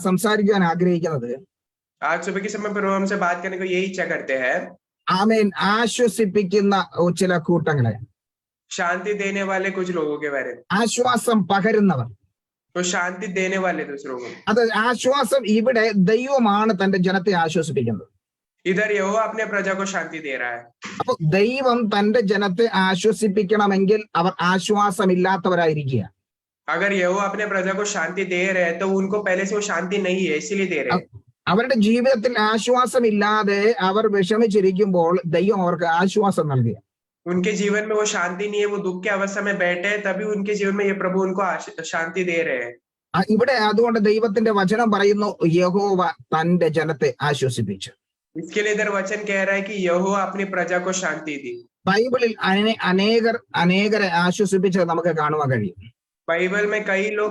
സംസാരിക്കുവാൻ ആഗ്രഹിക്കുന്നത്, आज सुबह के समय प्रभु हमसे बात करने को यही इच्छा करते हैं। ആമേൻ, ആശ്വസിപ്പിക്കുന്ന ചില കൂട്ടങ്ങളെ, शांति देने वाले कुछ लोगों के बारे में। ആശ്വാസം പകരുന്നവർ. तो शांति देने वाले दूसरों को। അത് ആശ്വാസം ഇവിടെ ദൈവമാണ് തന്റെ ജനത്തെ ആശ്വസിപ്പിക്കുന്നത്. इधर यहोवा अपने प्रजा को शांति दे रहा है। അപ്പൊ ദൈവം തന്റെ ജനത്തെ ആശ്വസിപ്പിക്കണമെങ്കിൽ അവർ ആശ്വാസമില്ലാത്തവരായിരിക്കുക. अगर यहोवा अपने प्रजा को शांति दे रहे हैं तो उनको पहले से वो शांति नहीं है, इसीलिए दे रहे हैं। അവരുടെ ജീവിതത്തിൽ ആശ്വാസമില്ലാതെ അവർ വിഷമിച്ചിരിക്കുമ്പോൾ ദൈവം അവർക്ക് ആശ്വാസം നൽകുക. उनके जीवन में वो शांति नहीं है, वो दुख के अवस्था में बैठे हैं, तभी उनके जीवन में ये प्रभु उनको शांति दे रहे हैं। ഇവിടെ അതുകൊണ്ട് ദൈവത്തിന്റെ വചനം പറയുന്നു, യഹോവ തന്റെ ജനത്തെ ആശ്വസിപ്പിച്ചു. इसके लिए इधर वचन कह रहा है कि यहोवा अपनी प्रजा को शांति दी। ബൈബിളിൽ അനേകരെ ആശ്വസിപ്പിച്ചത് നമുക്ക് കാണുവാൻ കഴിയും. बाइबल में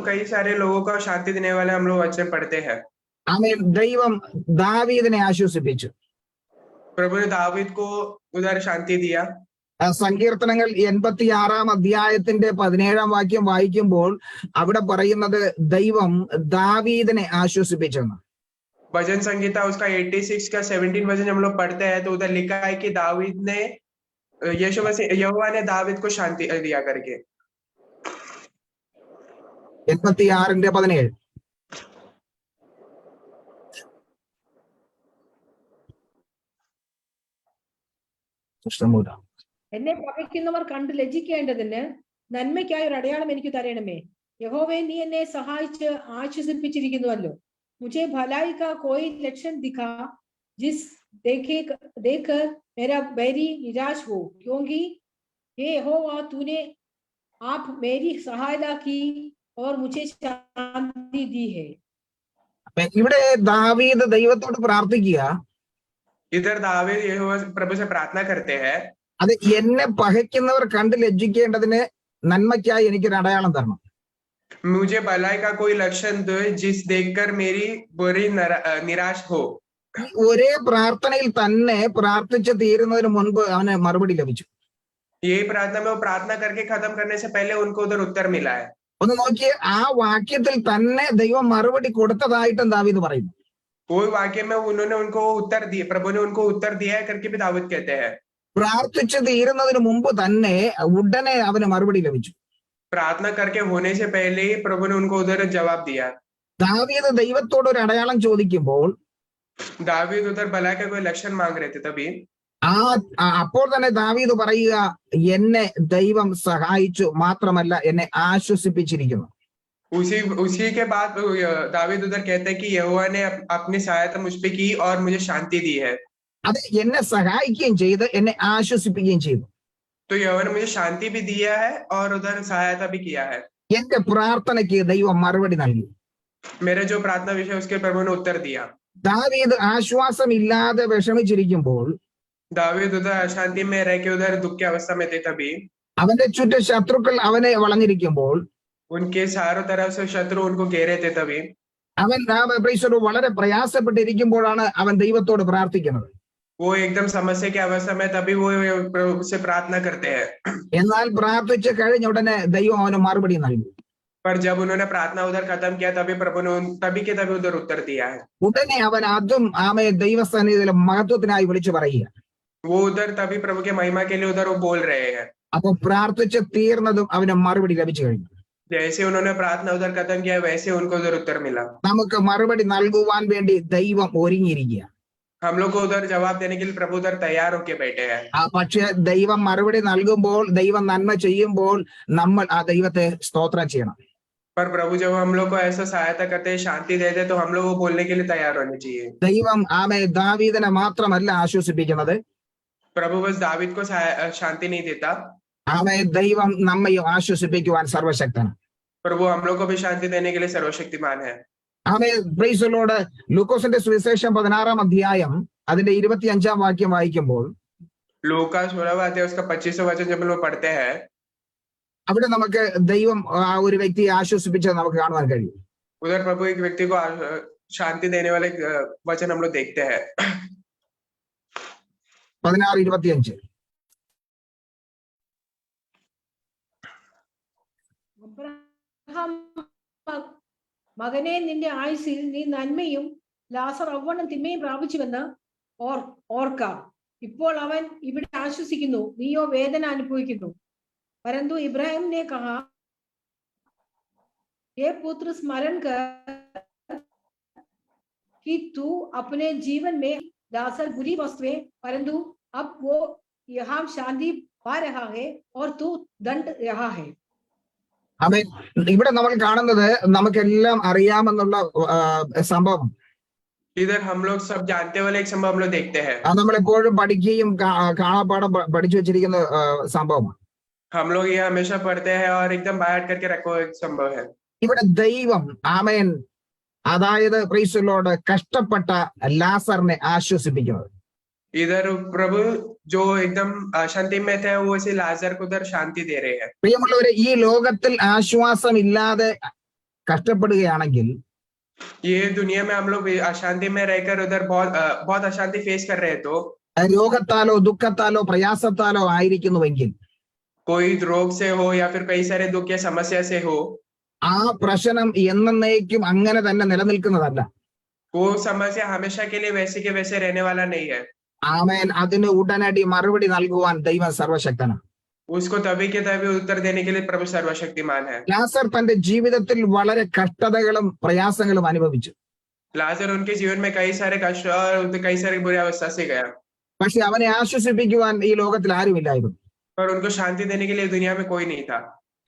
कई सारे लोगों को शांति देने वाले हम लोग वचन पढ़ते हैं। ആമേൻ. ദൈവം ദാവീദിനെ ആശ്വസിപ്പിച്ചു. प्रभु ने दावीद को उधर शांति दिया। സങ്കീർത്തനങ്ങൾ 86 അധ്യായത്തിന്റെ 17 വാക്യം വായിക്കുമ്പോൾ അവിടെ പറയുന്നത് ദൈവം ദാവീദിനെ ആശ്വസിപ്പിച്ചെന്ന്. भजन संगीता उसका 86 का 17 वचन हम लोग पढ़ते हैं तो उधर लिखा है कि दावीद ने यहोवा ने दावीद को शांति दिया करके। 86:17. എന്നെ പകയ്ക്കുന്നവർ കണ്ട് ലജ്ജിക്കേണ്ടതിന് നന്മയ്ക്കായി ഒരു അടയാളം എനിക്ക് തരണമേ. യഹോവേ, നീ എന്നെ സഹായിച്ച് ആശ്വസിപ്പിച്ചിരിക്കുന്നുവല്ലോ. मुझे भलाई का कोई लक्षण दिखा जिस देखकर मेरा बैरी निराश हो, क्योंकि हे यहोवा, तूने आप मेरी सहायता की और मुझे शांति दी है. ഇവിടെ ദാവീദ് ദൈവത്തോട് പ്രാർത്ഥിക്കുക. इधर दावीद यहोवा प्रभु से प्रार्थना करते हैं, അത് എന്നെ പകയ്ക്കുന്നവർ കണ്ട് ലജ്ജിക്കേണ്ടതിന് നന്മയ്ക്കായി എനിക്കൊരു അടയാളം തരണം. मुझे भलाई का कोई लक्षण दो जिस देखकर मेरी बुरी निराश हो. ഒരേ പ്രാർത്ഥനയിൽ തന്നെ പ്രാർത്ഥിച്ച് തീരുന്നതിന് മുൻപ് അവന് മറുപടി ലഭിച്ചു. यही प्रार्थना में वो प्रार्थना करके खत्म करने से पहले उनको उधर उत्तर मिला है। ഒന്ന് നോക്കിയേ, ആ വാക്യത്തിൽ തന്നെ ദൈവം മറുപടി കൊടുത്തതായിട്ടും ദാവീദ് പറയുന്നു. कोई वाक्य में उन्होंने उनको उत्तर दिए, प्रभु ने उनको उत्तर दिया है करके भी दाऊद कहते हैं। പ്രാർത്ഥിച്ച് തീരുന്നതിന് മുമ്പ് തന്നെ ഉടനെ അവന് മറുപടി ലഭിച്ചു. प्रार्थना करके होने से पहले ही प्रभु ने उनको उधर जवाब दिया। ദാവീദ് ദൈവത്തോട് ഒരു അടയാളം ചോദിക്കുമ്പോൾ दावीद उधर भलाई का कोई लक्षण मांग रहे थे, तभी അപ്പോൾ തന്നെ ദാവീദ് പറയുക, എന്നെ ദൈവം സഹായിച്ചു, മാത്രമല്ല എന്നെ ആശ്വസിപ്പിച്ചിരിക്കുന്നു. उसी के बाद दावीद उधर कहते हैं कि यहोवा ने अपनी सहायता मुझ पे की और मुझे शांति दी है. അത് എന്നെ സഹായിക്കുകയും ചെയ്ത് എന്നെ ആശ്വസിപ്പിക്കുകയും ചെയ്തു. तो यहोवा ने मुझे शांति भी दिया है और उधर सहायता भी किया है. എന്റെ പ്രാർത്ഥനയ്ക്ക് ദൈവം മറുപടി നൽകി. मेरे जो प्रार्थना विषय उसके प्रभु ने उत्तर दिया. ദാവീദ് ആശ്വാസമില്ലാതെ വിഷമിച്ചിരിക്കുമ്പോൾ, दावीद उधर अशांति में रह के उधर दुख की अवस्था में थे, तभी അവന്റെ ചുറ്റും ശത്രുക്കൾ അവനെ വളഞ്ഞിരിക്കുമ്പോൾ, उनके चारों तरफ से शत्रु उनको घेरे थे, तभी അവൻ വളരെ പ്രയാസപ്പെട്ടിരിക്കുമ്പോഴാണ് അവൻ ദൈവത്തോട് പ്രാർത്ഥിക്കുന്നത്. वो एकदम समस्या की अवस्था में तभी वो प्रभु से प्रार्थना करते हैं. എന്നാൽ പ്രാർത്ഥിച്ച് കഴിഞ്ഞ ഉടനെ ദൈവം അവന് മറുപടി നൽകി. पर जब उन्होंने प्रार्थना उधर खत्म किया तभी प्रभु ने तभी उधर उत्तर दिया है. ഉടനെ അവൻ അതും ദൈവസന്നിധിയിലെ മഹത്വത്തിനായി വിളിച്ചു പറയുക. वो उधर तभी प्रभु के महिमा के लिए उधर वो बोल रहे हैं. അപ്പൊ പ്രാർത്ഥിച്ച് തീർന്നതും അവന് മറുപടി ലഭിച്ചു കഴിഞ്ഞു. जैसे उन्होंने प्रार्थना उधर खत्म किया वैसे उनको उधर उत्तर मिला. നമുക്ക് മറുപടി നൽകുവാൻ വേണ്ടി ദൈവം ഒരുങ്ങിയിരിക്കുക. हम लोग को उधर जवाब देने के लिए प्रभु उधर तैयार होके बैठे हैं. പക്ഷെ ദൈവം മറുപടി നൽകുമ്പോൾ, ദൈവം നന്മ ചെയ്യുമ്പോൾ നമ്മൾ ആ ദൈവത്തെ സ്തോത്രം ചെയ്യണം. पर प्रभु जब हम लोग को ऐसा सहायता करते हैं, शांति देते हैं, तो हम लोग वो बोलने के लिए तैयार होने चाहिए। ദൈവം ദാവീദിനെ മാത്രമല്ല ആശ്വസിപ്പിക്കുന്നത്, प्रभु बस दावीद को शांति नहीं देता, ദൈവം നമ്മയും ആശ്വസിപ്പിക്കുവാൻ സർവശക്തനാണ്. प्रभु हम लोग को भी शांति देने के लिए सर्वशक्तिमान है। Price the Lord. ലൂക്കോസിന്റെ സുവിശേഷം 16-ാം അധ്യായം അതിന്റെ 25-ാം വാക്യം വായിക്കുമ്പോൾ लूका 16वां अध्याय उसका 25वां वचन जब हम लोग पढ़ते हैं, അവിടെ നമുക്ക് ദൈവം ഒരു വ്യക്തിയെ ആശ്വസിപ്പിച്ചത് നമുക്ക് കാണുവാൻ കഴിയും. उधर प्रभु एक व्यक्ति को शांति देने वाले वचन हम लोग देखते हैं। 16:25. മകനെ, നിന്റെ ആയുസ്സിൽ നീ നന്മയും ലാസർ അവണ്ണം തിന്മയും പ്രാപിച്ചുവെന്ന് ഓർക്കാം. ഇപ്പോൾ അവൻ ഇവിടെ ആശ്വസിക്കുന്നു, നീയോ വേദന അനുഭവിക്കുന്നു. परंतु इब्राहिम ने कहा, ये पुत्र स्मरण कर कि तू अपने जीवन में लासर बुरी वस्तुएं, परंतु अब वो यहाँ शांति पा रहा है और तू दंड रहा है. ഇവിടെ നമ്മൾ കാണുന്നത് നമുക്കെല്ലാം അറിയാമെന്നുള്ള സംഭവം. इधर हम लोग सब जानते वाले एक संभव हम लोग देखते हैं, നമ്മളെപ്പോഴും പഠിക്കുകയും കാണാപ്പാഠം പഠിച്ചു വെച്ചിരിക്കുന്ന സംഭവമാണ്. हम लोग ये हमेशा पढ़ते हैं और एकदम बाहर करके रखो एक संभव है. ഇവിടെ ദൈവം ആമേൻ അതായത് പ്രൈസ് ദി ലോർഡ് കഷ്ടപ്പെട്ട ലാസറിനെ ആശ്വസിപ്പിക്കുന്നത്. इधर प्रभु जो एकदम शांति में थे, वो इसे लाजर को उधर शांति दे रहे हैं. പ്രിയമുള്ളവരെ, ഈ ലോകത്തിൽ ആശ്വാസമില്ലാതെ കഷ്ടപ്പെടുകയാണെങ്കിൽ, ये दुनिया में हम लोग अशांति में रहकर उधर बहुत अशांति फेस कर रहे हैं, तो രോഗത്താലോ ദുഃഖത്താലോ പ്രയാസത്താലോ ആയിരിക്കുന്നുവെങ്കിൽ, कोई रोग से हो या फिर कई सारे दुख या समस्या से हो, ആ പ്രശ്നം എന്നേക്കും അങ്ങനെ തന്നെ നിലനിൽക്കുന്നതല്ല. वो समस्या हमेशा के लिए वैसे के वैसे रहने वाला नहीं है. ആമേൻ അതിന് ഉടനടി മറുപടി നൽകുവാൻ ദൈവം സർവശക്തനാണ്. उसको तभी के तभी उत्तर देने के लिए प्रभु सर्वशक्तिमान है. ലാസർ തന്റെ ജീവിതത്തിൽ വളരെ കഷ്ടതകളും പ്രയാസങ്ങളും അനുഭവിച്ചു. लाजर उनके जीवन में कई सारे कष्ट और कई सारी बुरी अवस्था से गया, പക്ഷെ അവനെ ആശ്വസിപ്പിക്കുവാൻ ഈ ലോകത്തിൽ ആരുമില്ലായിരുന്നു. पर उनको शांति देने के लिए दुनिया में कोई नहीं था.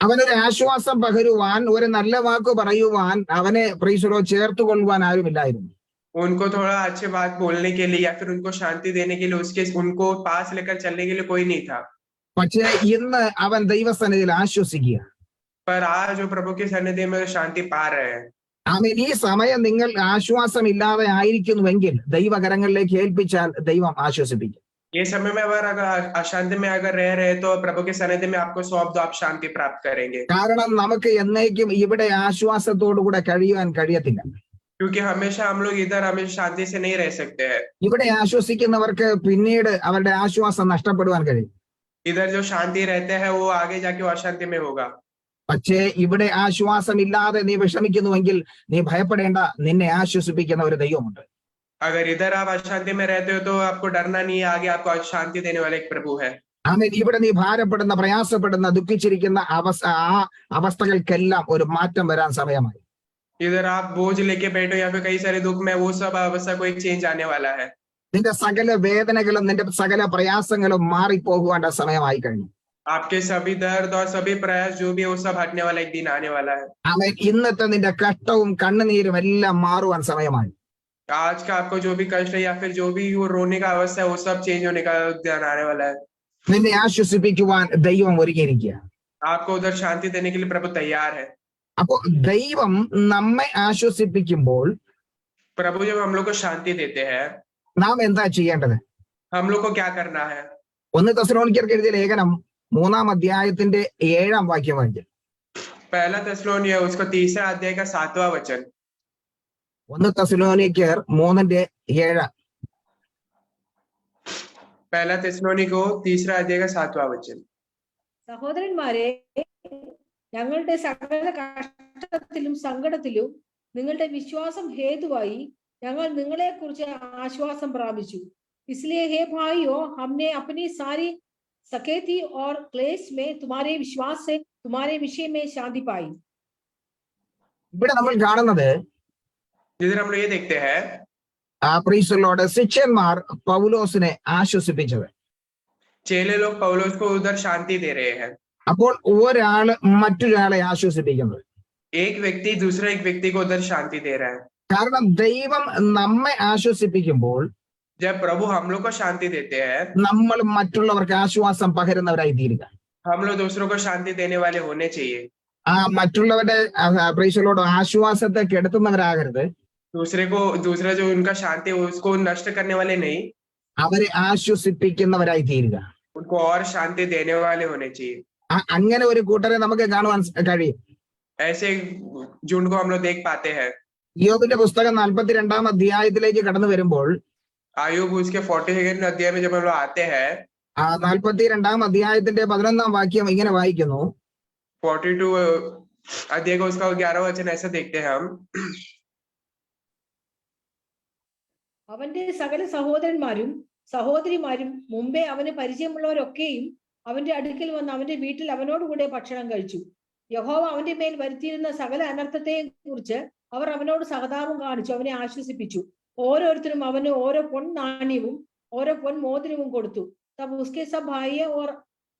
അവനൊരു ആശ്വാസം പകരുവാൻ, ഒരു നല്ല വാക്ക് പറയുവാൻ, അവനെ പ്രീശ്വരോ ചേർത്ത് കൊള്ളുവാൻ ആരുമില്ലായിരുന്നു. उनको थोड़ा अच्छी बात बोलने के लिए या फिर उनको शांति देने के लिए उनको पास लेकर चलने के लिए कोई नहीं था. പക്ഷേ ഇന്ന് അവൻ ദൈവസന്നിധിയിൽ ആശ്വസിക്കുക. पर आज जो प्रभु की सन्निधि में शांति पा रहे हैं. ആമേൻ. ഈ സമയം നിങ്ങൾ ആശ്വാസമില്ലാതെ ആയിരിക്കുന്നുവെങ്കിൽ ദൈവകരങ്ങളിലേക്ക് ഏൽപ്പിച്ചാൽ ദൈവം ആശ്വസിപ്പിക്കും. ये समय में अगर अशांति में अगर रह रहे तो प्रभु के सन्निधि में आपको सौंप दो, आप शांति प्राप्त करेंगे. കാരണം നമുക്ക് എന്നേക്കും ഇവിടെ ആശ്വാസത്തോടു കൂടെ കഴിയുവാൻ കഴിയത്തില്ല. क्योंकि हमेशा हम लोग इधर हमेशा शांति से नहीं रह सकते हैं. ഇവിടെ ആശ്വസിക്കുന്നവർക്ക് പിന്നീട് അവരുടെ ആശ്വാസം നഷ്ടപ്പെടുവാൻ കഴിയും. इधर जो शांति रहते हैं वो आगे जाके अशांति में होगा. പക്ഷേ ഇവിടെ ആശ്വാസമില്ലാതെ നീ വിഷമിക്കുന്നുവെങ്കിൽ നീ ഭയപ്പെടേണ്ട, നിന്നെ ആശ്വസിപ്പിക്കുന്ന ഒരു ദൈവമുണ്ട്. अगर इधर आप अशांति में रहते हो तो आपको डरना नहीं है, आगे आपको शांति देने वाला एक प्रभु है. ആമേൻ. ഇവിടെ നീ ഭാരപ്പെടുന്ന, പ്രയാസപ്പെടുന്ന, ദുഃഖിച്ചിരിക്കുന്ന അവസ്ഥകൾക്കെല്ലാം ഒരു മാറ്റം വരാൻ സമയമായി. इधर आप बोझ लेके बैठो या फिर कई सारे दुख में, वो सब अवस्था को एक चेंज आने वाला है. നിന്റെ സകല വേദനകളും നിന്റെ സകല പ്രയാസങ്ങളും മാറിപ്പോകുവാനുള്ള സമയമായി കഴിഞ്ഞു. आपके सभी दर्द और सभी प्रयास जो भी है वो सब हटने वाला एक दिन आने वाला है. ആമേൻ. ഇന്നത്തെ നിന്റെ കഷ്ടവും കണ്ണുനീരും എല്ലാം മാറുവാൻ സമയമായി. आज का आपको जो भी कष्ट है या फिर जो भी वो रोने का अवस्था है, वो सब चेंज होने का दिन आने वाला है. നിന്നെ ആശ്വസിപ്പിക്കുവാൻ ദൈവം ഒരുങ്ങിയിരിക്കുക. आपको उधर शांति देने के लिए प्रभु तैयार है. അപ്പോ ദൈവം നമ്മെ ആശ്വസിപ്പിക്കുമ്പോൾ प्रभु जब हम लोग को शांति देते हैं, നാം എന്താ ചെയ്യേണ്ടത്? हम लोग को क्या करना है? 1 തെസ്സലോനിക്കർക്ക് എഴുതിയ ലേഖനം 3-ാം അധ്യായത്തിന്റെ 7-ാം വാക്യം വായിക്കും. पहला തെസ്സലോനിയ उसका 3रा अध्याय का 7वां वचन. 1 തെസ്സലോനിക്കർ 3:7. पहला തെസ്സലോനിക്കോ 3रा अध्याय का 7वां वचन. സഹോദരന്മാരെ, ഞങ്ങളുടെ സകല കഷ്ടത്തിലും സങ്കടത്തിലും നിങ്ങളുടെ വിശ്വാസം ഹേതുവായി ഞങ്ങൾ നിങ്ങളെ കുറിച്ച് ആശ്വാസം പ്രാപിച്ചു. इसलिए हे भाइयों, हमने अपनी सारी सकेती और क्लेश में तुम्हारे विश्वास से तुम्हारे विषय में शांति पाई. ഇവിടെ നമ്മൾ കാണുന്നത് जिधर हम लोग ये देखते हैं, പ്രീസ് ദി ലോർഡ് ശിഷ്യന്മാർ പൗലോസിനെ ആശ്വസിപ്പിച്ചത്. चेले लोग पौलुस को उधर शांति दे रहे हैं. അപ്പോൾ ഒരാള് മറ്റൊരാളെ ആശ്വസിപ്പിക്കുന്നത്. एक व्यक्ति दूसरे एक व्यक्ति को उधर शांति दे रहा है। കാരണം ദൈവം നമ്മെ ആശ്വസിപ്പിക്കുമ്പോൾ जब प्रभु हम लोग को शांति देते हैं, നമ്മൾ മറ്റുള്ളവർക്ക് ആശ്വാസം പകരുന്നവരായി തീരുക. हम लोग दूसरों को शांति देने वाले होने चाहिए। മറ്റുള്ളവരുടെ പ്രൈസലോട് ആശ്വാസത്തെ കെടുത്തുന്നവരാകരുത്. दूसरा जो उनका शांति उसको नष्ट करने वाले नहीं, അവരെ ആശ്വസിപ്പിക്കുന്നവരായി തീരുക. उनको और शांति देने वाले होने चाहिए। അങ്ങനെ ഒരു കൂട്ടരെ നമുക്ക് കാണുവാൻ കഴിയും. ऐसे झुंड को हम लोग देख पाते हैं। യോബിന്റെ പുസ്തകം 42-ാം അധ്യായത്തിലേക്ക് കടന്നു വരുമ്പോൾ आयुब उसके 42 अध्याय में जब हम लोग आते हैं, 42-ാം അധ്യായത്തിന്റെ 11-ാം വാക്യം ഇങ്ങനെ വായിക്കുന്നു. 42 अध्याय का उसका 11 वचन ऐसा देखते हैं हम। അവന്റെ സകല സഹോദരന്മാരും സഹോദരിമാരും മുമ്പേ അവന് പരിചയമുള്ളവരൊക്കെയും അവന്റെ അടുക്കൽ വന്ന് അവന്റെ വീട്ടിൽ അവനോടുകൂടെ ഭക്ഷണം കഴിച്ചു. യഹോവ അവന്റെ മേൽ വരുത്തിയിരുന്ന സകല അനർത്ഥത്തെ കുറിച്ച് അവർ അവനോട് സഹതാപം കാണിച്ചു, അവനെ ആശ്വസിപ്പിച്ചു. ഓരോരുത്തരും അവന് ഓരോ പൊൻ നാണ്യവും ഓരോ പൊൻ മോതിരവും കൊടുത്തു. तब उसके सब भाई और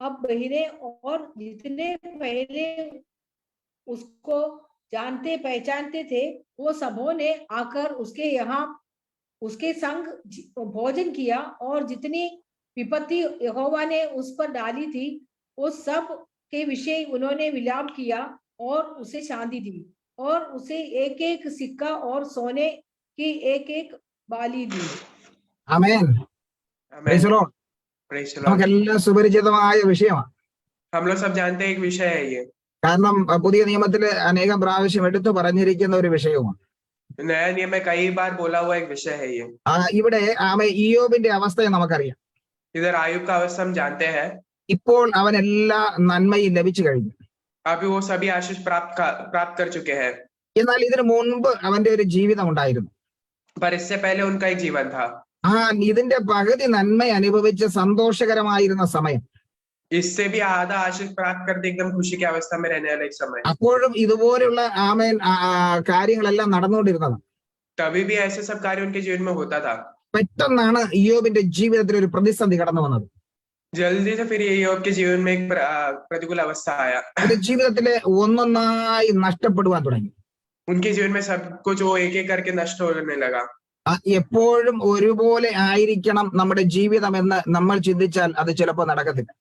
अब बहिने और जितने पहले उसको जानते पहचानते थे वो सबों ने आकर उसके यहाँ उसके संग भोजन किया, और जितनी विपत्ति यहोवा ने उस पर डाली थी उस सब के विषय उन्होंने विलाप किया और उसे शांति दी, और उसे एक एक सिक्का और सोने की एक एक बाली दी. ആമേൻ. Praise the lord. നമുക്കെല്ലാം സുപരിചിതമായ വിഷയമാണ്. हम लोग सब जानते हैं एक विषय है ये, കാരണം പുതിയ നിയമത്തിൽ അനേകം പ്രാവശ്യം എടുത്തു പറഞ്ഞിരിക്കുന്ന ഒരു വിഷയമാണ്. नया नियम में कई बार बोला हुआ एक विषय है ये। ഇവിടെ ഇയ്യോബിന്റെ അവസ്ഥയെ നമുക്കറിയാം. इधर आयुब का अवस्था हम जानते हैं। ഇപ്പോൾ അവൻ എല്ലാ നന്മയും ലഭിച്ചു കഴിഞ്ഞു. अभी वो सभी आशीष प्राप्त कर चुके हैं। എന്നാൽ ഇതിനു മുൻപ് അവന്റെ ഒരു ജീവിതം ഉണ്ടായിരുന്നു. पर इससे पहले उनका एक जीवन था। ഇതിന്റെ പകുതി നന്മ അനുഭവിച്ച് സന്തോഷകരമായിരുന്ന സമയം, इससे भी आधा आशीष प्राप्त करते एकदम खुशी की अवस्था में रहने वाला एक समय, അപ്പോഴും ഇതുപോലുള്ള ആമേൻ കാര്യങ്ങളെല്ലാം നടന്നുകൊണ്ടിരുന്നതാണ്. तभी भी ऐसे सब कार्य उनके जीवन में होता था। പെട്ടെന്നാണ് ഇയ്യോബിന്റെ ജീവിതത്തിൽ ഒരു പ്രതിസന്ധി കടന്നു വന്നത്. जल्दी से फिर ईयोब के जीवन में एक प्रतिकूल अवस्था आया। ജീവിതത്തിലെ ഒന്നൊന്നായി നഷ്ടപ്പെടുവാൻ തുടങ്ങി. उनके जीवन में सब कुछ वो एक एक करके नष्ट होने लगा। എപ്പോഴും ഒരുപോലെ ആയിരിക്കണം നമ്മുടെ ജീവിതം എന്ന് നമ്മൾ ചിന്തിച്ചാൽ അത് ചിലപ്പോൾ നടക്കത്തില്ല.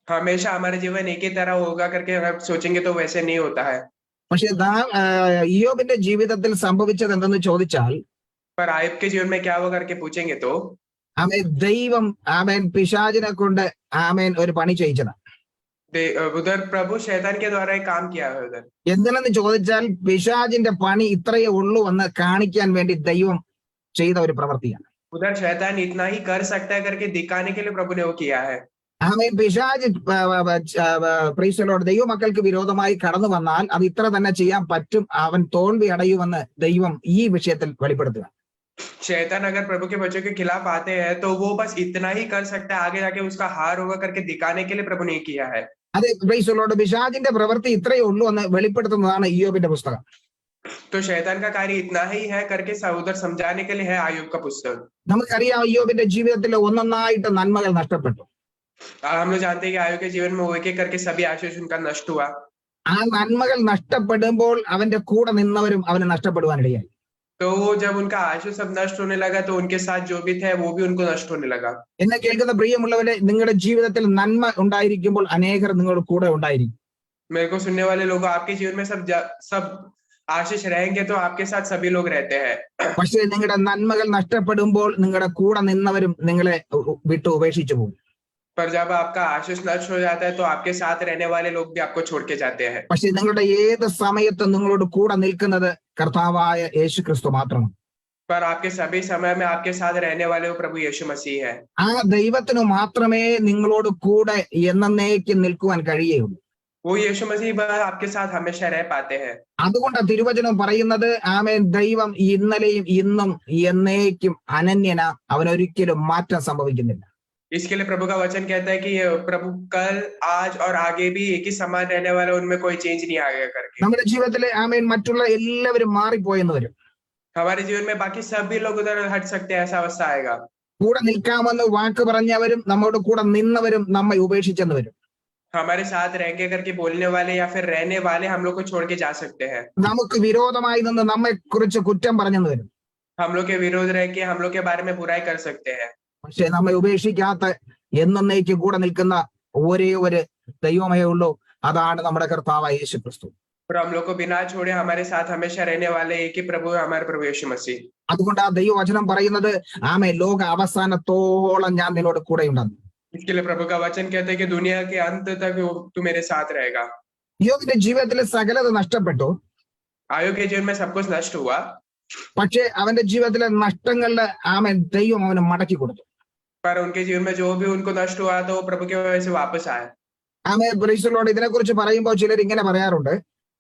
हमेशा हमारा जीवन एक ही तरह होगा करके अगर सोचेंगे तो वैसे नहीं होता है। പക്ഷെ ഇയ്യോബിന്റെ ജീവിതത്തിൽ സംഭവിച്ചത് എന്തെന്ന് ചോദിച്ചാൽ, पर आयुब के जीवन में क्या हुआ करके पूछेंगे तो ദൈവം പിശാചിനെ കൊണ്ട് ഒരു പണി ചെയ്യിച്ചതാണ്. उधर प्रभु शैतान के द्वारा एक काम किया है उधर। എന്തിനെന്ന് ചോദിച്ചാൽ പിശാചിന്റെ പണി ഇത്രയേ ഉള്ളൂ എന്ന് കാണിക്കാൻ വേണ്ടി ദൈവം ചെയ്ത ഒരു പ്രവൃത്തിയാണ്. उधर शैतान इतना ही कर सकता है करके दिखाने के लिए प्रभु ने वो किया है। പിശാച് ദൈവമക്കൾക്ക് വിരോധമായി കടന്നു വന്നാൽ അത് ഇത്ര തന്നെ ചെയ്യാൻ പറ്റും, അവൻ തോൽവി അടയുമെന്ന് ദൈവം ഈ വിഷയത്തിൽ വെളിപ്പെടുത്തുക. शैतान अगर प्रभु के बच्चों के खिलाफ आते हैं तो वो बस इतना ही कर सकता है, आगे जाके उसका हार होगा करके दिखाने के लिए प्रभु ने किया है। അതെ, പിശാചിന്റെ പ്രവൃത്തി ഇത്രയേ ഉള്ളൂ എന്ന് വെളിപ്പെടുത്തുന്നതാണ് ഇയ്യോബിന്റെ പുസ്തകം. तो शैतान का कार्य इतना ही है करके उधर समझाने के लिए है आयुब का पुस्तक। നമുക്കറിയാം ഇയ്യോബിന്റെ ജീവിതത്തിൽ ഒന്നൊന്നായിട്ട് നന്മകൾ നഷ്ടപ്പെട്ടു. हम लोग जानते हैं कि आयुब के जीवन में वो एक एक करके सभी आशीष उनका नष्ट हुआ। ആ നന്മകൾ നഷ്ടപ്പെടുമ്പോൾ അവന്റെ കൂടെ നിന്നവരും അവന് നഷ്ടപ്പെടുവാനിടയായി. तो वो जब उनका आशीष सब नष्ट होने लगा तो उनके साथ जो भी थे वो भी उनको नष्ट होने लगा। എന്നെ കേൾക്കുന്ന പ്രിയമുള്ളവരെ, നിങ്ങളുടെ ജീവിതത്തിൽ നന്മ ഉണ്ടായിരിക്കുമ്പോൾ അനേകർ നിങ്ങളുടെ കൂടെ ഉണ്ടായിരിക്കും. मेरे को सुनने वाले लोग, आपके जीवन में सब आशीष रहेंगे तो आपके साथ सभी लोग रहते हैं। പക്ഷേ നിങ്ങളുടെ നന്മകൾ നഷ്ടപ്പെടുമ്പോൾ നിങ്ങളുടെ കൂടെ നിന്നവരും നിങ്ങളെ വിട്ടു ഉപേക്ഷിച്ചു പോകും. पर जब आपका आशीष नष्ट हो जाता है तो आपके साथ रहने वाले लोग भी आपको छोड़ के जाते हैं। പക്ഷേ നിങ്ങളുടെ ഏത് സമയത്തും നിങ്ങളോട് കൂടെ നിൽക്കുന്നത് കർത്താവായ യേശു ക്രിസ്തു മാത്രമാണ്. पर आपके सभी समय में आपके साथ रहने वाले वो प्रभु यीशु मसीह है। ആ ദൈവത്തിന് മാത്രമേ നിങ്ങളോട് കൂടെ എന്നേക്കും നിൽക്കുവാൻ കഴിയുകയുള്ളൂ. वो यीशु मसीह बस आपके साथ हमेशा रह पाते हैं। അതുകൊണ്ട് തിരുവചനം പറയുന്നത് ദൈവം ഇന്നലെയും ഇന്നും എന്നേക്കും അനന്യന, അവനൊരിക്കലും മാറ്റം സംഭവിക്കുന്നില്ല. इसके लिए प्रभु का वचन कहता है कि प्रभु कल आज और आगे भी एक ही समान रहने वाला, उनमें कोई चेंज नहीं आएगा करके। നമ്മുടെ ജീവിതത്തിലെ മറ്റുള്ള എല്ലാവരും മാറിപ്പോയെന്ന് വരും. हमारे जीवन में बाकी सभी लोग उधर हट सकते हैं, ऐसा अवस्था आएगा। കൂടെ നിൽക്കാമെന്ന് വാക്ക് പറഞ്ഞവരും നമ്മോട് കൂടെ നിന്നവരും നമ്മെ ഉപേക്ഷിച്ചെന്ന് വരും. हमारे साथ रह के करके बोलने वाले या फिर रहने वाले हम लोग को छोड़ के जा सकते हैं। നമുക്ക് വിരോധമായി നിന്ന് നമ്മെ കുറിച്ച് കുറ്റം പറഞ്ഞെന്ന് വരും. हम लोग के विरोध रह के हम लोग के बारे में बुराई कर सकते हैं। പക്ഷെ നമ്മെ ഉപേക്ഷിക്കാത്ത എന്നേക്കും കൂടെ നിൽക്കുന്ന ഒരേ ഒരു ദൈവമേ ഉള്ളൂ, അതാണ് നമ്മുടെ കർത്താവായ യേശു ക്രിസ്തു. और हम लोग को बिना छोड़े हमारे साथ हमेशा रहने वाले एक ही प्रभु है, हमारे प्रभु यीशु मसीह। അതുകൊണ്ട് ആ ദൈവവചനം പറയുന്നത് ആമേ ലോക അവസാനത്തോളം ഞാൻ നിന്നോട് കൂടെ ഉണ്ടെന്ന്. इसके लिए प्रभु का वचन कहते हैं कि दुनिया के अंत तक तू मेरे साथ रहेगा। യോബിന്റെ ജീവിതത്തിലെ സകലത നഷ്ടപ്പെട്ടു. आयु के जीवन में सब कुछ नष्ट हुआ, പക്ഷെ അവന്റെ ജീവിതത്തിലെ നഷ്ടങ്ങളില് ആമേൻ ദൈവം അവന് മടക്കി കൊടുത്തു. पर उनके जीवन में जो भी उनको नष्ट हुआ तो वो प्रभु की वजह से वापस आया। ആമേ പ്രീസ്തലോട് ഇതിനെ കുറിച്ച് പറയുമ്പോൾ ചിലർ ഇങ്ങനെ പറയാറുണ്ട്,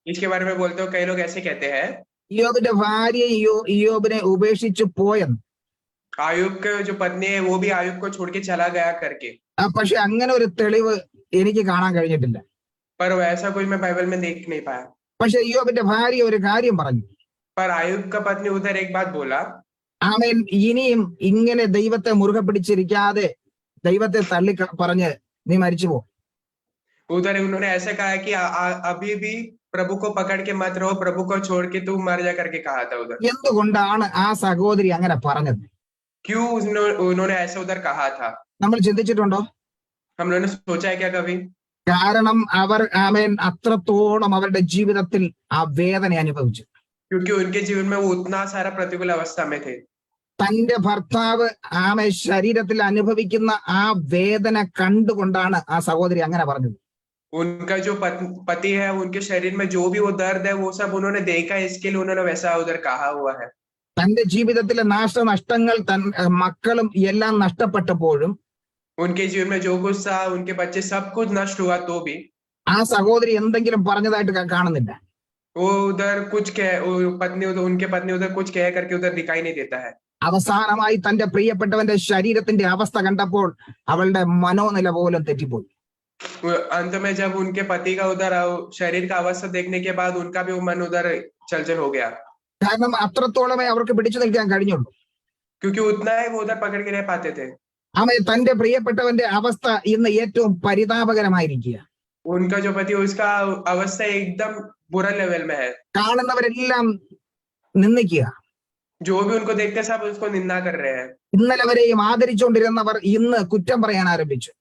इसके बारे में बोलते हो कई लोग ऐसे कहते हैं യോബിന്റെ ഭാര്യ യോബിനെ ഉപേക്ഷിച്ചു പോയെന്ന്. आयुब के जो पत्नी है वो भी आयुब को छोड़ के चला गया करके, പക്ഷെ അങ്ങനെ ഒരു തെളിവ് എനിക്ക് കാണാൻ കഴിഞ്ഞിട്ടില്ല. पर ऐसा कुछ मैं बाइबल में देख नहीं पाया। പക്ഷെ യോബിന്റെ ഭാര്യ ഒരു കാര്യം പറഞ്ഞു. पर आयुब का पत्नी उधर एक बात बोला, ആമേൻ ഇനിയും ഇങ്ങനെ ദൈവത്തെ മുറുകെ പിടിച്ചിരിക്കാതെ ദൈവത്തെ തള്ളി പറഞ്ഞ് നീ മരിച്ചു പോ. उधर उन्होंने ऐसे कहा कि अभी भी प्रभु को पकड़ के मत रहो, प्रभु को छोड़ के तू मर जा करके कहा था उधर। എന്തുകൊണ്ടാണ് ആ സഹോദരി അങ്ങനെ പറഞ്ഞത്? क्यों उन्होंने ऐसे उधर कहा था? നമ്മൾ ചിന്തിച്ചിട്ടുണ്ടോ? हम लोगों ने सोचा है क्या कभी? കാരണം അവർ ആമേൻ അത്രത്തോളം അവരുടെ ജീവിതത്തിൽ ആ വേദന അനുഭവിച്ചു. क्योंकि उनके जीवन में वो उतना सारा प्रतिकूल अवस्था में थे। തന്റെ ഭർത്താവ് ആമേ ശരീരത്തിൽ അനുഭവിക്കുന്ന ആ വേദന കണ്ടുകൊണ്ടാണ് ആ സഹോദരി അങ്ങനെ പറഞ്ഞത്. उनका जो पति है उनके शरीर में जो भी वो दर्द है वो सब उन्होंने देखा, इसके लिए उन्होंने वैसा उधर कहा हुआ है। തന്റെ ജീവിതത്തിലെ നാശനഷ്ടങ്ങൾ മക്കളും എല്ലാം നഷ്ടപ്പെട്ടപ്പോഴും उनके जीवन में जो कुछ था, उनके बच्चे सब कुछ नष्ट हुआ तो भी ആ സഹോദരി എന്തെങ്കിലും പറഞ്ഞതായിട്ട് കാണുന്നില്ല. वो उधर कुछ उनके पत्नी उधर कुछ कह करके उधर दिखाई नहीं देता है। അവസാനമായി തന്റെ പ്രിയപ്പെട്ടവന്റെ ശരീരത്തിന്റെ അവസ്ഥ കണ്ടപ്പോൾ അവളുടെ മനോനില പോലും തെറ്റിപ്പോയി. अंत में जब उनके पति का उधर शरीर का अवस्था देखने के बाद उनका भी मन उधर चलचल हो गया, കാരണം അത്രത്തോളമേ അവർക്ക് പിടിച്ചു നിൽക്കാൻ കഴിഞ്ഞുള്ളൂ. क्योंकि उतना ही वो उधर पकड़ के रह पाते थे। ആമേ തന്റെ പ്രിയപ്പെട്ടവന്റെ അവസ്ഥ ഇന്ന് ഏറ്റവും പരിതാപകരമായിരിക്കുക. उनका जो पति उसका अवस्था एकदम बुरा लेवल में है। കാണുന്നവരെല്ലാം നിന്ദിക്കുക. जो भी उनको देखते सब उसको निंदा कर रहे हैं। ഇന്നലെ വരെയും ആദരിച്ചുകൊണ്ടിരുന്നവർ ഇന്ന് കുറ്റം പറയാൻ ആരംഭിച്ചു.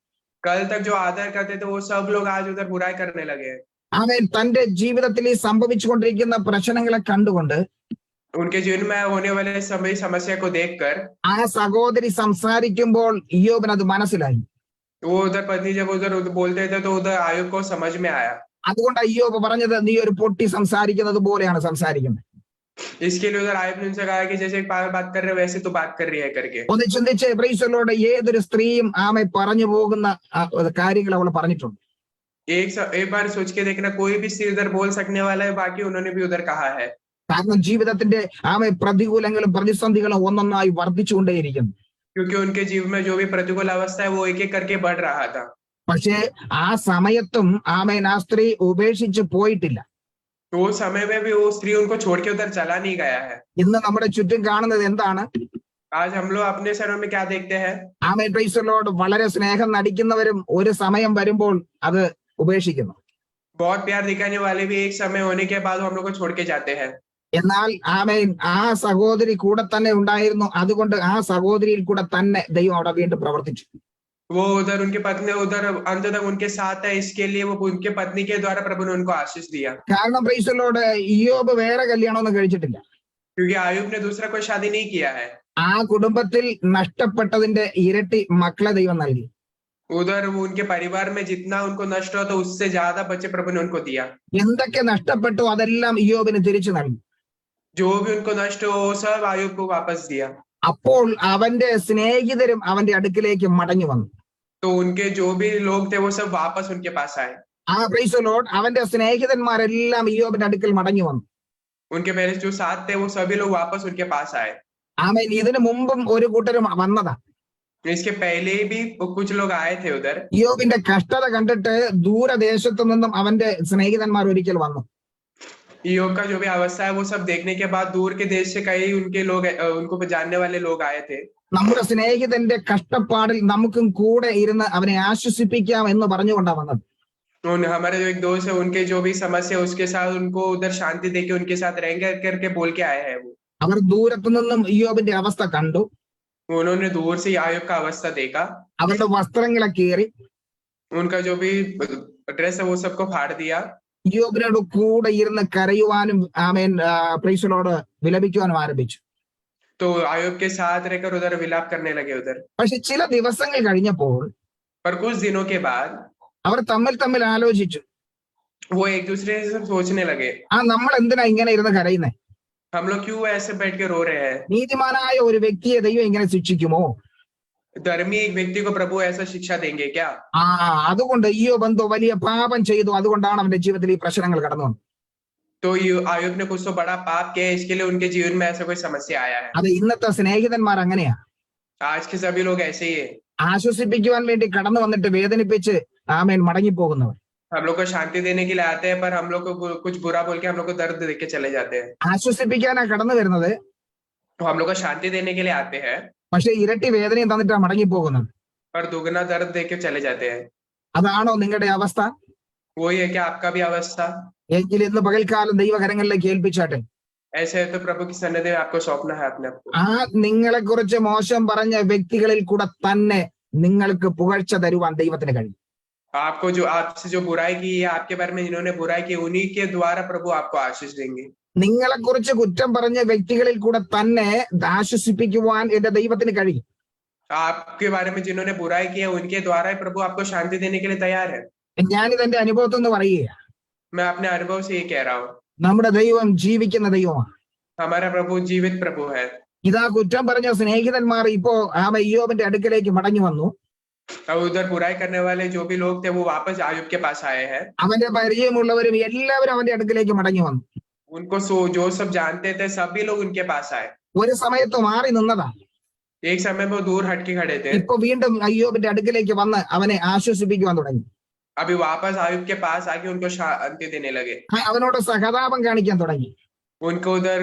कल तक जो आदर करते थे वो सब लोग आज उधर बुराई करने लगे। ആമേൻ തന്റെ ജീവിതത്തിൽ ഈ സംഭവിച്ചുകൊണ്ടിരിക്കുന്ന പ്രശ്നങ്ങളെ കണ്ടുകൊണ്ട് उनके जीवन में होने वाले सभी समस्या को देखकर ആ സഹോദരി സംസാരിക്കുമ്പോൾ ഇയ്യോബിന് അത് മനസ്സിലായി. वो उधर पत्नी जब उधर बोलते थे तो उधर आयुब को समझ में आया। അതുകൊണ്ട് ഇയ്യോബ് പറഞ്ഞത് നീ ഒരു പൊട്ടി സംസാരിക്കുന്നത് പോലെയാണ് സംസാരിക്കുന്നത്. इसके लिए उधर आयुब ने उनसे कहा कि जैसे पागल बात कर रहे वैसे तो बात कर रही है करके। ഒന്ന് ചിന്തിച്ച് പ്രൈസലോട് ഏതൊരു സ്ത്രീയും ആമെ പറഞ്ഞു പോകുന്ന കാര്യങ്ങൾ അവൾ പറഞ്ഞിട്ടുണ്ട്. एक बार सोच के देखना, कोई भी स्त्री उधर बोल सकने वाला है, बाकी उन्होंने भी उधर कहा है। കാരണം ജീവിതത്തിന്റെ ആമെ പ്രതികൂലങ്ങളും പ്രതിസന്ധികളും ഒന്നൊന്നായി വർദ്ധിച്ചുകൊണ്ടേയിരിക്കുന്നു. क्योंकि उनके जीवन में जो भी प्रतिकूल अवस्था है वो एक एक करके बढ़ रहा था। പക്ഷേ ആ സമയത്തും ആമേൻ ആ സ്ത്രീ ഉപേക്ഷിച്ച് പോയിട്ടില്ല. तो उस समय में भी वो स्त्री उनको छोड़ के उधर चला नहीं गया है। ഇന്ന് നമ്മുടെ ചുറ്റും കാണുന്നത് എന്താണ്? आज हम लोग अपने शहरों में क्या देखते हैं? ആമേൻ പ്രൈസലോട് വളരെ സ്നേഹം നടിക്കുന്നവരും ഒരു സമയം വരുമ്പോൾ അത് ഉപേക്ഷിക്കുന്നു. बहुत प्यार दिखाने वाले भी एक समय होने के बाद हम लोग को छोड़ के जाते हैं। എന്നാൽ ആമേൻ ആ സഹോദരി കൂടെ തന്നെ ഉണ്ടായിരുന്നു. അതുകൊണ്ട് ആ സഹോദരിയിൽ കൂടെ തന്നെ ദൈവം അവിടെ വീണ്ടും പ്രവർത്തിച്ചു. वो उधर उनकी पत्नी उधर अंत तक उनके साथ है, इसके लिए वो उनके पत्नी के द्वारा प्रभु ने उनको आशीष दिया। കാരണം പ്രൈസലോട് ഇയ്യോബ് വേറെ കല്യാണമൊന്നും കഴിച്ചിട്ടില്ല. क्योंकि आयुब ने दूसरा कोई शादी नहीं किया है। ആ കുടുംബത്തിൽ നഷ്ടപ്പെട്ടതിന്റെ ഇരട്ടി മക്കളെ ദൈവം നൽകി. उधर उनके परिवार में जितना उनको नष्ट हो तो उससे ज्यादा बच्चे प्रभु ने उनको दिया। എന്തൊക്കെ നഷ്ടപ്പെട്ടു അതെല്ലാം ഇയ്യോബിന് തിരിച്ചു നൽകി. जो भी उनको नष्ट हो वो सब आयुब को वापस दिया। അപ്പോൾ അവന്റെ സ്നേഹിതരും അവന്റെ അടുക്കിലേക്ക് മടങ്ങി വന്നു. तो उनके जो भी लोग थे वो सब वापस उनके पास आए। ആ പ്രൈസ് ദി ലോർഡ് അവന്റെ സ്നേഹിതന്മാരെല്ലാം ഇയ്യോബിന്റെ അടുക്കൽ മടങ്ങി വന്നു. उनके पहले जो साथ थे वो सभी लोग वापस उनके पास आए। ആമേൻ ഇതിനു മുമ്പും ഒരു കൂട്ടരും വന്നതാ. इसके पहले भी कुछ लोग आए थे उधर। ഇയ്യോബിന്റെ കഷ്ടത കണ്ടിട്ട് ദൂരദേശത്തു നിന്നും അവന്റെ സ്നേഹിതന്മാർ ഒരിക്കൽ വന്നു. योग का जो भी अवस्था है वो सब देखने के बाद दूर के देश से कई उनके लोग उनको जानने वाले लोग आए थे। നമ്മുടെ സ്നേഹിതന്റെ കഷ്ടപ്പാടിൽ നമുക്കും കൂടെ ഇരുന്ന് അവനെ ആശ്വസിപ്പിക്കാം എന്ന് പറഞ്ഞുകൊണ്ടാണ് വന്നത്. हमारे जो एक दोस्त है उनके जो भी समस्या है, उसके साथ उनको उधर शांति देके उनके साथ रहेंगे करके बोल के आए हैं वो। അവർ ദൂരത്തു നിന്നും ഇയ്യോബിന്റെ അവസ്ഥ കണ്ടു. उन्होंने दूर से आयोग का अवस्था देखा, അവരുടെ വസ്ത്രങ്ങളെ കീറി उनका जो भी ड्रेस है वो सबको फाड़ दिया, ഇയ്യോബിനോട് കൂടെ ഇരുന്ന് കരയുവാനും ആമേൻ പ്രൈസലോട് വിലപിക്കുവാനും ആരംഭിച്ചു. तो आयोग के साथ रहकर उधर विलाप करने लगे उधर। പക്ഷെ ചില ദിവസങ്ങൾ കഴിഞ്ഞപ്പോൾ पर कुछ दिनों के बाद അവർ തമ്മിൽ ആലോചിച്ചു, वो एक दूसरे से सोचने लगे, നമ്മൾ എന്തിനാ ഇങ്ങനെ ഇരുന്ന് കരയുന്നേ? हम लोग क्यों ऐसे बैठ के रो रहे हैं? നീതിമാനായ ഒരു വ്യക്തിയെ ദൈവം ഇങ്ങനെ ശിക്ഷിക്കുമോ? धर्मी एक व्यक्ति को प्रभु ऐसा शिक्षा देंगे क्या? അതുകൊണ്ട് ഇയ്യോബ് എന്തോ വലിയ പാപം ചെയ്തു, അതുകൊണ്ടാണ് അവന്റെ ജീവിതത്തിൽ ഈ പ്രശ്നങ്ങൾ കടന്നു വന്നത്. तो आयोग ने कुछ तो बड़ा पाप किया, इसके लिए उनके जीवन में ऐसा कोई समस्या आया है। അത് ഇന്നത്തെ സ്നേഹിതന്മാർ അങ്ങനെയാ. आज के सभी लोग ऐसे ही है, ആശ്വസിപ്പിക്കുവാൻ വേണ്ടി കടന്നു വന്നിട്ട് വേദനിപ്പിച്ച് ആമേൻ മടങ്ങിപ്പോകുന്നവർ. हम लोग को शांति देने के लिए आते हैं, पर हम लोग को कुछ बुरा बोल के हम लोग को दर्द देके चले जाते हैं। ആശ്വസിപ്പിക്കാനാ കടന്നു വരുന്നത്, तो हम लोग को शांति देने के लिए आते हैं, പക്ഷെ ഇരട്ടി വേദനയും തന്നിട്ടാ മടങ്ങിപ്പോകുന്നത്. पर दुगना दर्द देके चले जाते हैं। അതാണോ നിങ്ങളുടെ അവസ്ഥ? वही है क्या आपका भी अवस्था? എങ്കിൽ ഇന്ന് പകൽക്കാലം ദൈവകരങ്ങളിലേക്ക് ഏൽപ്പിച്ചാട്ടെ. ऐसे है तो प्रभु की सन्निधि में आपको सौंपना है अपने आप को। നിങ്ങളെ കുറിച്ച് മോശം പറഞ്ഞ വ്യക്തികളിൽ കൂടെ തന്നെ നിങ്ങൾക്ക് പുകഴ്ച തരുവാൻ ദൈവത്തിന് കഴിയും. आपको जो आपसे जो बुराई की है, आपके बारे में जिन्होंने बुराई की, उन्हीं के द्वारा प्रभु आपको आशीष देंगे। നിങ്ങളെ കുറിച്ച് കുറ്റം പറഞ്ഞ വ്യക്തികളിൽ കൂടെ തന്നെ ആശ്വസിപ്പിക്കുവാൻ എന്റെ ദൈവത്തിന് കഴിയും. आपके बारे में जिन्होंने बुराई की है, उनके द्वारा ही प्रभु आपको शांति देने के लिए तैयार है। ഞാനിത് എന്റെ അനുഭവത്തിൽ നിന്ന് പറയുക. मैं अपने अनुभव से ये कह रहा हूँ, നമ്മുടെ ദൈവം ജീവിക്കുന്ന ദൈവമാണ്. हमारा प्रभु जीवित प्रभु है। ഇതാ കുറ്റം പറഞ്ഞ സ്നേഹിതന്മാർ ഇപ്പോ ഇയ്യോബിന്റെ അടുക്കലേക്ക് മടങ്ങി വന്നു. और उधर बुराई करने वाले जो भी लोग थे वो वापस आयुब के पास आए हैं। അവന്റെ പരിചയമുള്ളവരും എല്ലാവരും അവന്റെ അടുക്കലേക്ക് മടങ്ങി വന്നു. उनको जो सब जानते थे सभी लोग उनके पास आए। ഒരു സമയത്ത് മാറി നിന്നതാ, एक समय में वो दूर हटके खड़े थे, ഇപ്പൊ വീണ്ടും അയ്യോബിന്റെ അടുക്കലേക്ക് വന്ന് അവനെ ആശ്വസിപ്പിക്കുവാൻ തുടങ്ങി. अभी वापस आयुब के पास आके उनको शांति देने लगे, അവനോട് സഹതാപം കാണിക്കാൻ തുടങ്ങി. उनको उधर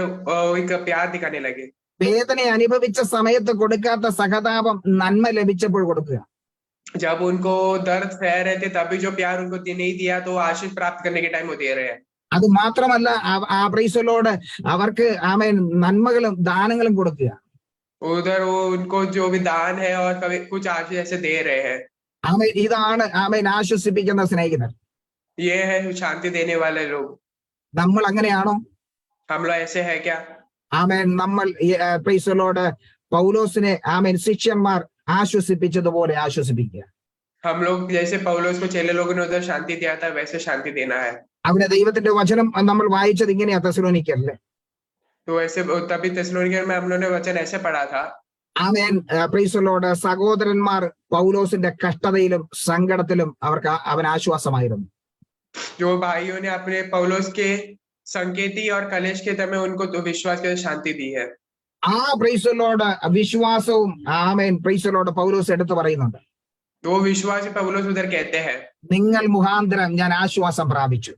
एक प्यार दिखाने लगे। വേദന അനുഭവിച്ച സമയത്ത് കൊടുക്കാത്ത സഹതാപം നന്മ ലഭിച്ചപ്പോൾ കൊടുക്കുക. जब उनको दर्द सह रहे थे तभी जो प्यार उनको नहीं दिया, तो आशीष प्राप्त करने के टाइम वो दे रहे हैं। അത് മാത്രമല്ല, ആ പ്രൈസലോട് അവർക്ക് ആമേൻ നന്മകളും ദാനങ്ങളും കൊടുക്കുക. उधर वो उनको जो भी दान है और कभी कुछ आशीष ऐसे दे रहे हैं। ആമേൻ ഇതാണ് ആമേൻ ആശ്വസിപ്പിക്കുന്ന സ്നേഹിതർ. ये है शांति देने वाले लोग। നമ്മൾ അങ്ങനെയാണോ? हम लोग ऐसे है क्या? ആമേൻ നമ്മൾ പ്രൈസലോട് പൗലോസിനെ ആമേൻ ശിഷ്യന്മാർ ആശ്വസിപ്പിച്ചതുപോലെ ആശ്വസിപ്പിക്കുക. हम लोग जैसे पौलुस को चेले लोगों ने उधर शांति दिया था, वैसे शांति देना है। അവിടെ ദൈവത്തിന്റെ വചനം നമ്മൾ വായിച്ചത് ഇങ്ങനെയാ, തെസ്സലോനിക്കരിലെ. तो ऐसे तभी തെസ്സലോനിക്ക में हम लोगों ने वचन ऐसे पढ़ा था। ആമേൻ പ്രൈസലോട് സഹോദരന്മാർ പൗലോസിന്റെ കഷ്ടതയിലും സങ്കടത്തിലും അവൻ ആശ്വാസമായിരുന്നു. जो भाइयों ने अपने पौलुस के संकेती और कलेश के समय उनको तो विश्वास के शांति दी है। ആ പ്രൈസലോട് വിശ്വാസവും ആമേൻ പ്രൈസലോട് പൗലോസ് എടുത്തു പറയുന്നുണ്ട്. वो विश्वास पौलुस उधर कहते हैं, നിങ്ങൾ മുഖാന്തരം ഞാൻ ആശ്വാസം പ്രാപിച്ചു.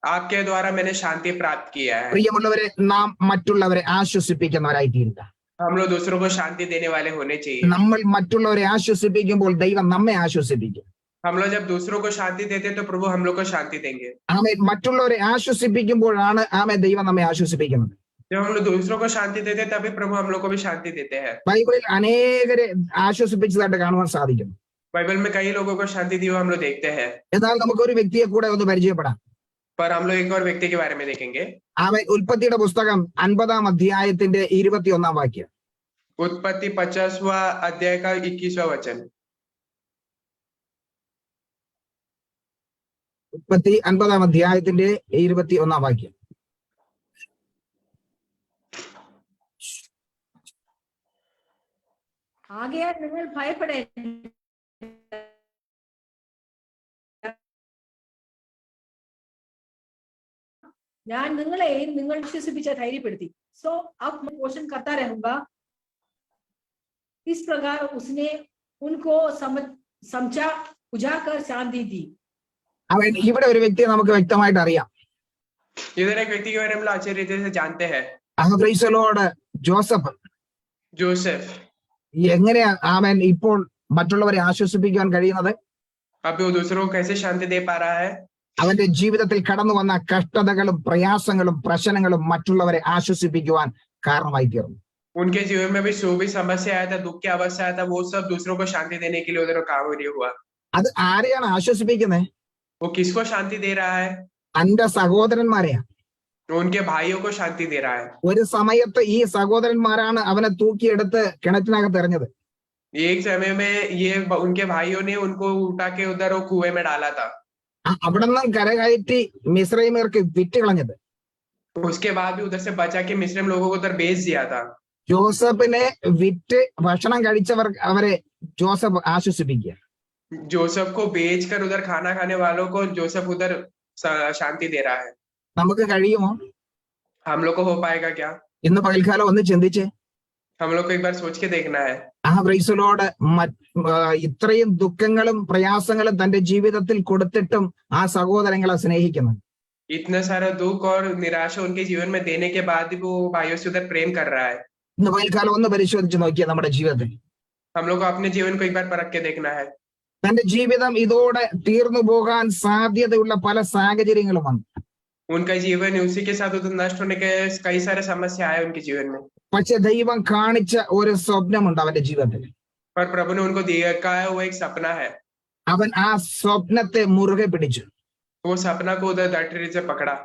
आपके द्वारा मैंने शांति प्राप्त किया है। പ്രിയമുള്ളവരെ, നാം മറ്റുള്ളവരെ ആശ്വസിപ്പിക്കുന്നവരായി തീരുക. हम लोग दूसरों को शांति देने वाले होने चाहिए। നമ്മൾ മറ്റുള്ളവരെ ആശ്വസിപ്പിക്കുമ്പോൾ ദൈവം നമ്മെ ആശ്വസിപ്പിക്കും. हम लोग जब दूसरों को शांति देते हैं तो प्रभु हम लोग को शांति देंगे। ആമേൻ മറ്റുള്ളവരെ ആശ്വസിപ്പിക്കുമ്പോഴാണ് ആമേൻ ദൈവം നമ്മെ ആശ്വസിപ്പിക്കുന്നത്. जब हम लोग दूसरों को शांति देते हैं तभी प्रभु हम लोग को भी शांति देते हैं। ബൈബിളിൽ അനേകരെ ആശ്വസിപ്പിച്ചതായിട്ട് കാണുവാൻ സാധിക്കുന്നു. बाइबल में कई लोगों को शांति दी हुई हम लोग देखते हैं। എന്നാൽ നമുക്കൊരു വ്യക്തിയെ കൂടെ ഒന്ന് പരിചയപ്പെടാം. पर हम लोग एक और व्यक्ति के बारे में देखेंगे। ആമേൻ ഉൽപ്പത്തിയുടെ പുസ്തകം 50-ാം അധ്യായത്തിന്റെ 21-ാം വാക്യം. उत्पत्ति 50वां अध्याय का 21वां वचन। ഉൽപ്പത്തി 50-ാം അധ്യായത്തിന്റെ 21-ാം വാക്യം. ആകയാൽ നിങ്ങൾ ഭയപ്പെടേണ്ട, ഞാൻ നിങ്ങളെയും നിങ്ങൾ വിശ്വസിപ്പിച്ച ധൈര്യപ്പെടുത്തി. सो अब मैं क्वेश्चन करता रहूंगा। इस प्रकार उसने उनको समझा बुझाकर शांति दी। അവൻ ഇവിടെ ഒരു വ്യക്തിയെ നമുക്ക് വ്യക്തമായിട്ട് അറിയാം. इधर एक व्यक्ति के बारे में अच्छे रीति से जानते हैं, പ്രൈസലോട് ജോസഫ്. जोसेफ। എങ്ങനെയാ ആമേൻ ഇപ്പോൾ മറ്റുള്ളവരെ ആശ്വസിപ്പിക്കാൻ കഴിയുന്നത്? अभी वो दूसरों को कैसे शांति दे पा रहा है? അവന്റെ ജീവിതത്തിൽ കടന്നു വന്ന കഷ്ടതകളും പ്രയാസങ്ങളും പ്രശ്നങ്ങളും മറ്റുള്ളവരെ ആശ്വസിപ്പിക്കുവാൻ കാരണമായി തീർന്നു. उनके जीवन में भी जो भी समस्या आया था, दुख की अवस्था आया था, वो सब दूसरों को शांति देने के लिए उधर काम हुआ. അത് ആരെയാണ് ആശ്വസിപ്പിക്കുന്നത്? वो किसको शांति दे रहा है? തന്റെ സഹോദരന്മാരെയാണ്. उनके भाइयों को शांति दे रहा है. ഒരു സമയത്ത് ഈ സഹോദരന്മാരാണ് അവനെ തൂക്കിയെടുത്ത് കിണറ്റിനകത്ത് എറിഞ്ഞത്. एक समय में ये उनके भाइयों ने उनको उठा के उधर वो कुएं में डाला था. അവിടെ നിന്നും കരകയറ്റി മിസ്രൈമ്യർക്ക് വിറ്റ് കളഞ്ഞത്. उसके बाद भी उधर से बचा के मिस्रैम लोगों को उधर बेच दिया था. ജോസഫിനെ വിറ്റ് ഭക്ഷണം കഴിച്ചവർ അവരെ ജോസഫ് ആശ്വസിപ്പിക്കുക. जोसेफ को बेचकर उधर खाना खाने वालों को जोसेफ उधर शांति दे रहा है. നമുക്ക് കഴിയുമോ? हम लोग को हो पाएगा क्या? ഇന്ന് പകൽക്കാലം ഒന്ന് ചിന്തിച്ച് हम लोग को एक बार सोच के देखना है. പ്രൈസലോട് ഇത്രയും ദുഃഖങ്ങളും പ്രയാസങ്ങളും തന്റെ ജീവിതത്തിൽ കൊടുത്തിട്ടും ആ സഹോദരങ്ങളെ സ്നേഹിക്കുന്നു. इतना सारा दुख और निराशा उनके जीवन में देने के बाद भी वो भाइयों से उधर प्रेम कर रहा है. ഇന്ന് പകൽക്കാലം ഒന്ന് പരിശോധിച്ച് നോക്കിയാൽ നമ്മുടെ ജീവിതത്തിൽ हम लोग को अपने जीवन को एक बार परख के देखना है. തന്റെ ജീവിതം ഇതോടെ തീർന്നു പോകാൻ സാധ്യതയുള്ള പല സാഹചര്യങ്ങളും വന്നു. उनका जीवन उसी के साथ उधर नष्ट होने के कई सारे समस्या आए उनके जीवन में. പക്ഷെ ദൈവം കാണിച്ച ഒരു സ്വപ്നമുണ്ട് അവന്റെ ജീവിതത്തിൽ. पर प्रभु ने उनको दिया वो एक सपना है. അവൻ ആ സ്വപ്നത്തെ മുറുകെ പിടിച്ചു. वो सपना को उधर डटरी से पकड़ा.